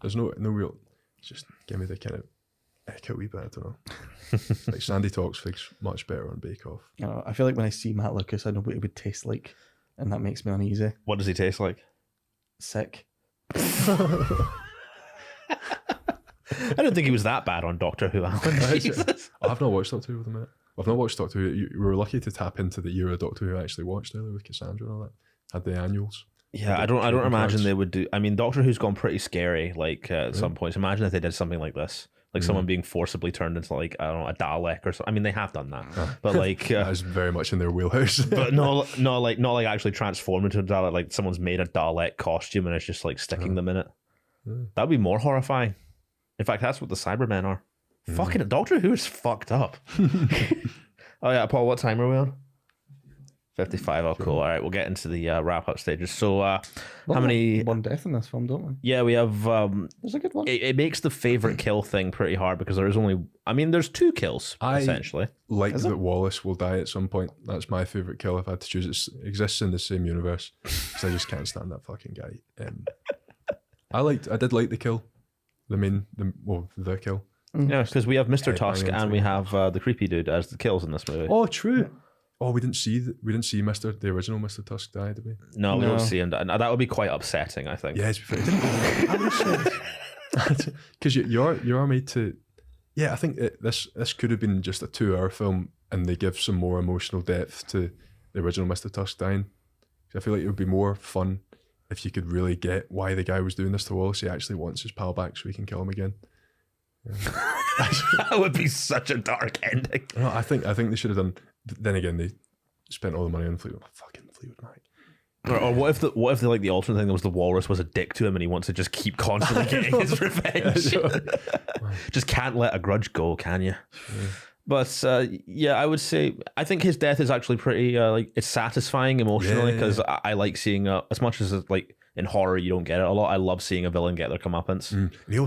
there's no real. Just give me the kind of echo wee bit. I don't know. Like Sandy Toksvig's much better on Bake Off. I feel like when I see Matt Lucas, I know what it would taste like, and that makes me uneasy. What does he taste like? Sick. I don't think he was that bad on Doctor Who, Alan. Jesus. I've not watched Doctor Who with a minute. I've not watched Doctor Who. We were lucky to tap into the era Doctor Who I actually watched earlier with Cassandra and all that. Had the annuals. Yeah, I don't imagine they would do. I mean, Doctor Who's gone pretty scary. Like at some points, imagine if they did something like this, like someone being forcibly turned into like I don't know a Dalek or something. I mean, they have done that, but like that is very much in their wheelhouse. But not like actually transformed into a Dalek. Like someone's made a Dalek costume and it's just like sticking them in it. That'd be more horrifying. In fact, that's what the Cybermen are. Fucking Doctor Who is fucked up. Oh yeah, Paul, what time are we on? 55. Oh, cool. All right, we'll get into the wrap-up stages. So, how many? One death in this film, don't we? Yeah, we have. There's a good one. It makes the favorite kill thing pretty hard because there is only. I mean, there's 2 kills essentially. Like that Wallace will die at some point. That's my favorite kill if I had to choose. It exists in the same universe because I just can't stand that fucking guy. I did like the kill, the kill. Yeah, because we have Mr. Tusk and we have the creepy dude as the kills in this movie. Oh, true. Oh, we didn't see the original Mr. Tusk die, did we? No, we don't see him. And that would be quite upsetting, I think. Yeah, because you're made to. Yeah, I think this could have been just a 2-hour film, and they give some more emotional depth to the original Mr. Tusk dying. I feel like it would be more fun if you could really get why the guy was doing this to Wallace. He actually wants his pal back so he can kill him again. Yeah. That would be such a dark ending. No, I think they should have done. Then again, they spent all the money on Fleetwood Mac. Or what if the alternate thing was the walrus was a dick to him and he wants to just keep constantly getting his revenge? Just can't let a grudge go, can you? Yeah. But I would say I think his death is actually pretty it's satisfying emotionally because I like seeing as much as like in horror you don't get it a lot. I love seeing a villain get their comeuppance. And he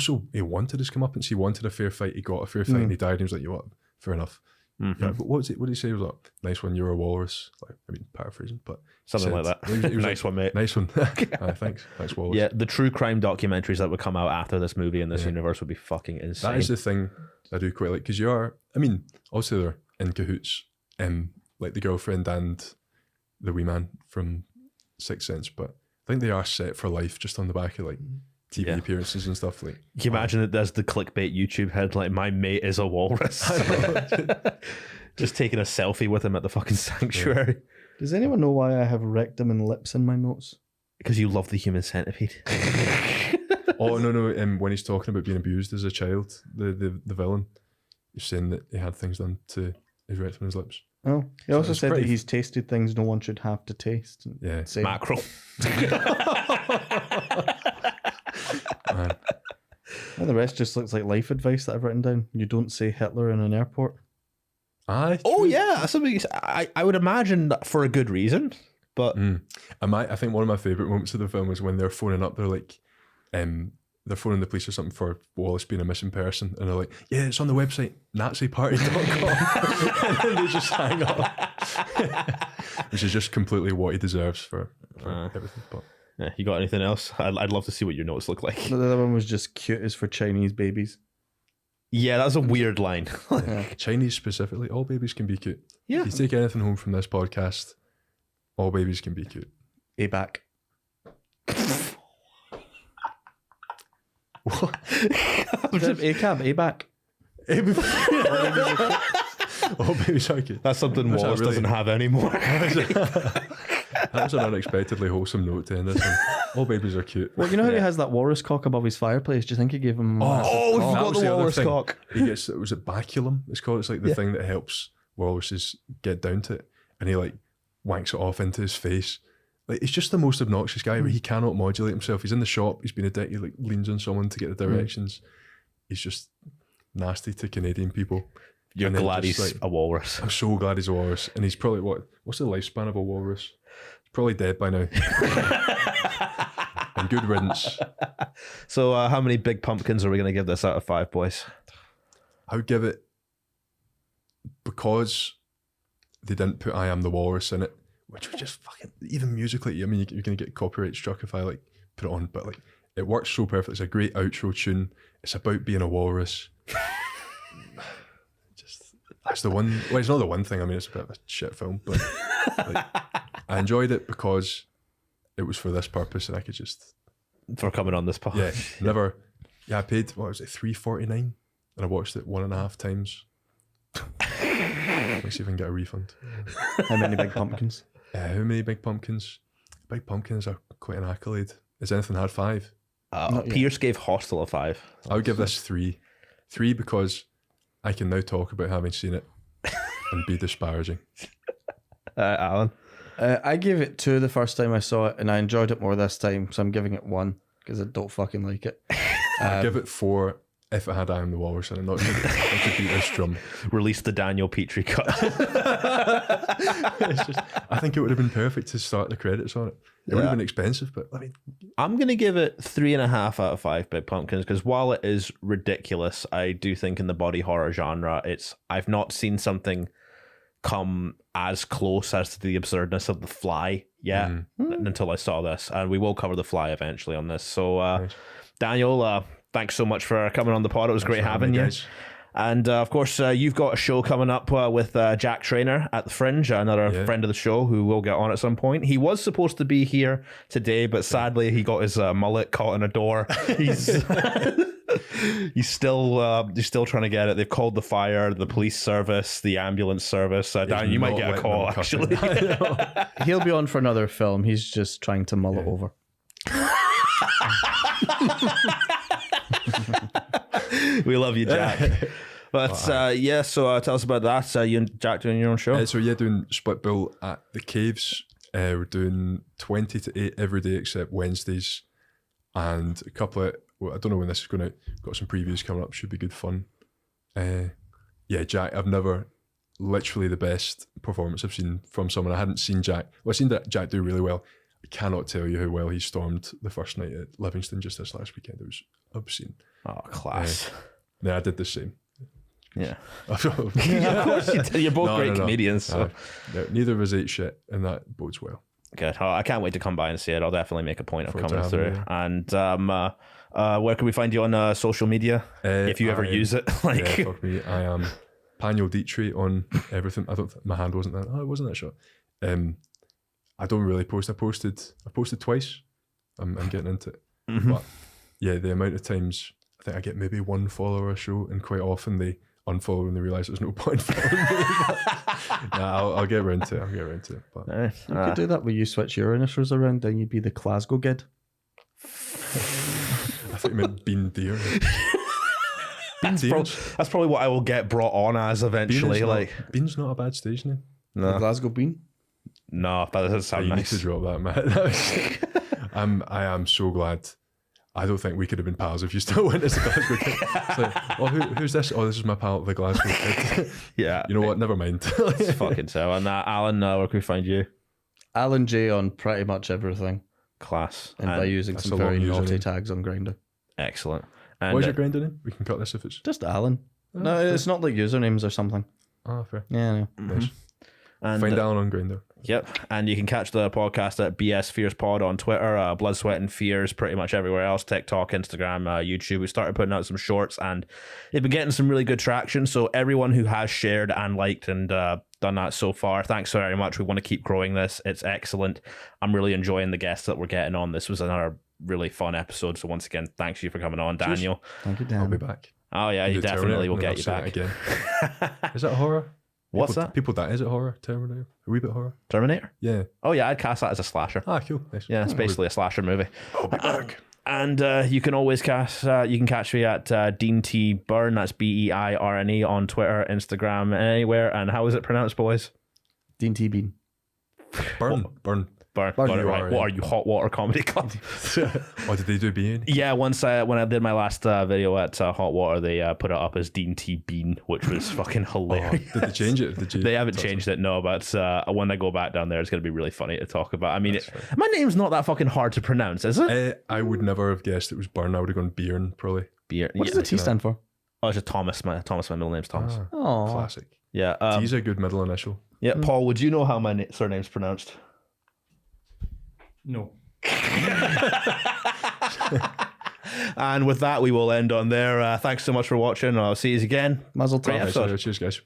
wanted his comeuppance. He wanted a fair fight. He got a fair fight and he died. And he was like, "You know what? Fair enough." Yeah, but what did he say? He was like, "Nice one, you're a walrus." Like, I mean, paraphrasing, but something like that. He was Nice one, mate. Nice one. Thanks, walrus. Yeah, the true crime documentaries that would come out after this movie in this universe would be fucking insane. That is the thing I do quite like because obviously they're in cahoots, like the girlfriend and the wee man from Sixth Sense, but I think they are set for life just on the back of like TV appearances and stuff. Like, can you imagine it as the clickbait YouTube headline? My mate is a walrus. Just taking a selfie with him at the fucking sanctuary. Does anyone know why I have rectum and lips in my notes? Because you love the human centipede. Oh no! When he's talking about being abused as a child, the villain, he's saying that he had things done to his rectum and his lips. Oh, he also said that he's tasted things no one should have to taste. Yeah, mackerel. And the rest just looks like life advice that I've written down. You don't say Hitler in an airport. Oh yeah, something I would imagine for a good reason. But I think one of my favourite moments of the film was when they're phoning up. They're like, they're phoning the police or something for Wallace being a missing person, and they're like, "Yeah, it's on the website naziparty.com," and then they just hang up, which is just completely what he deserves for everything. But yeah, you got anything else? I'd love to see what your notes look like. The other one was just cute is for Chinese babies. Yeah, that's a weird line. Chinese specifically, all babies can be cute. Yeah. If you take anything home from this podcast, all babies can be cute. A-back. What? A-cab, A-back. All babies are cute. That's something Wallace doesn't have anymore. That was an unexpectedly wholesome note to end this one. All babies are cute. Well, you know how he has that walrus cock above his fireplace? Do you think he gave him? We forgot the walrus cock. He gets, was it baculum? It's called. It's like the thing that helps walruses get down to it, and he like wanks it off into his face. Like, he's just the most obnoxious guy. But he cannot modulate himself. He's in the shop. He's been a dick. He like leans on someone to get the directions. He's just nasty to Canadian people. You're glad he's a walrus. I'm so glad he's a walrus, and he's probably what's the lifespan of a walrus? He's probably dead by now. And good riddance. So how many big pumpkins are we going to give this out of 5, boys? I would give it, because they didn't put I Am the Walrus in it, which was just fucking, even musically, I mean, you're going to get copyright struck if I like put it on, but like it works so perfect. It's a great outro tune. It's about being a walrus. That's the one. Well, it's not the one thing. I mean, it's a bit of a shit film, but like, I enjoyed it because it was for this purpose, and I could just for coming on this pod. Yeah, never. Yeah, I paid $3.49, and I watched it 1.5 times. Let's see if I can get a refund. How many big pumpkins? How many big pumpkins? Big pumpkins are quite an accolade. Has anything had 5? Pierce gave Hostel a 5. I would give this 3. 3 because I can now talk about having seen it and be disparaging. Alan? I gave it 2 the first time I saw it, and I enjoyed it more this time, so I'm giving it 1. because I don't fucking like it. I'd give it 4 if it had I Am the Walrus in it, not to beat this drum. Release the Daniel Petrie cut. It's just, I think it would have been perfect to start the credits on it. It would have been expensive, but I mean, I'm going to give it 3.5 out of 5 Big Pumpkins, because while it is ridiculous, I do think in the body horror genre, I've not seen something come as close as to the absurdness of The Fly yet until I saw this, and we will cover The Fly eventually on this. So nice. Daniel, thanks so much for coming on the pod. It was great having you. Guys. And of course, you've got a show coming up with Jack Traynor at the Fringe, another friend of the show who will get on at some point. He was supposed to be here today, but sadly he got his mullet caught in a door. He's he's still trying to get it. They've called the fire, the police service, the ambulance service. Dan, you might get a call actually. He'll be on for another film. He's just trying to mull it over. We love you, Jack. But so tell us about that. You and Jack doing your own show? Doing Split Bill at the Caves. We're doing 20 to 8 every day except Wednesdays, and a couple of, I don't know when this is going out, got some previews coming up, should be good fun. Jack, literally the best performance I've seen from someone. I hadn't seen Jack. Well, I've seen that Jack do really well. I cannot tell you how well he stormed the first night at Livingston just this last weekend. It was obscene. Oh, class. I did the same. Yeah. Of course you did. You're both great comedians. So. Neither of us ate shit, and that bodes well. Good. Oh, I can't wait to come by and see it. I'll definitely make a point of coming through. And where can we find you on social media if you ever use it? Fuck me. I am Paniel Dietrich on everything. I don't. My hand wasn't that. Oh, it wasn't that short. I don't really post. I posted twice. I'm getting into it. But yeah, the amount of times I think I get maybe 1 follower a show, and quite often they unfollow when they realise there's no point following me. I'll get around to it. But you could do that where you switch your initials around, then you'd be the Glasgow Gid. I thought you meant Bean Deer. That's probably what I will get brought on as eventually. Bean's not a bad stage name. No. The Glasgow Bean? No, that doesn't sound nice. You need to drop that, Matt. I am so glad. I don't think we could have been pals if you still went as the Glasgow Kid. It's like, who's this? Oh, this is my pal, the Glasgow Kid. Yeah. You know what? Never mind. It's fucking so. And Alan, where can we find you? Alan Jay on pretty much everything. Class. And by using some very naughty tags on Grindr. Excellent. And what's your Grindr name? We can cut this if it's... Just Alan. No, it's not like usernames or something. Oh, fair. Yeah. Nice. And find Alan on Grindr. Yep. And you can catch the podcast at BS Fears Pod on Twitter, Blood, Sweat and Fears pretty much everywhere else, TikTok, Instagram, YouTube. We started putting out some shorts and they've been getting some really good traction. So everyone who has shared and liked and done that so far, thanks very much. We want to keep growing this. It's excellent. I'm really enjoying the guests that we're getting on. This was another really fun episode. So once again, thanks you for coming on, Daniel. Thank you, Dan. I'll be back. Oh yeah, you definitely will get you back again. Is that a horror? What's that? People die. Is it horror? Terminator? A wee bit horror? Terminator? Yeah. Oh yeah, I'd cast that as a slasher. Ah, cool. Nice. Yeah, it's basically a slasher movie. I'll be back. And you can always catch me at Dean T Beirne. That's Beirne on Twitter, Instagram, anywhere. And how is it pronounced, boys? Dean T Bean. Burn. Right. What are you, Hot Water Comedy Club? Oh, did they do Bean? Yeah, when I did my last video at Hot Water, they put it up as Dean T Bean, which was fucking hilarious. Did they change it? They haven't changed it, no, but when I go back down there, it's going to be really funny to talk about. I mean, my name's not that fucking hard to pronounce, is it? I would never have guessed it was Burn. I would have gone Beirne, probably. Beirne. What does the T stand for? Oh, it's just Thomas. My middle name's Thomas. Oh, classic. Yeah. T's a good middle initial. Yeah, Paul, would you know how my surname's pronounced? No. And with that, we will end on there. Thanks so much for watching. I'll see you again. Mazel tov. Cheers, guys.